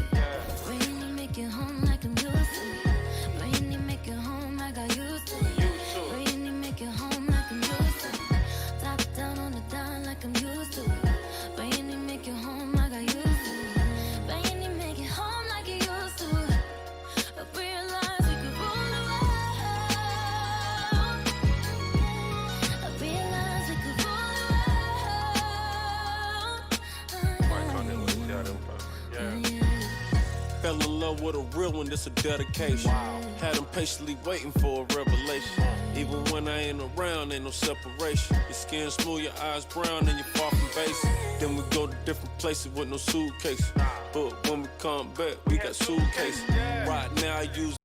Rainy, make it home like I'm used to it. Rainy, make it home like I used to it. Rainy, make it home like I'm used to it. Top down on the dime like I'm used to it. Rainy, make it home like I used to it. Rainy, make it home like you used to it. I realize we could rule the world. I realize we could rule the Fell in love with a real one, this a dedication. Had them patiently waiting for a revelation. Even when I ain't around, ain't no separation. Your skin smooth, your eyes brown, and you're far from basic. Then we go to different places with no suitcase. But when we come back, we got suitcases. Right now I use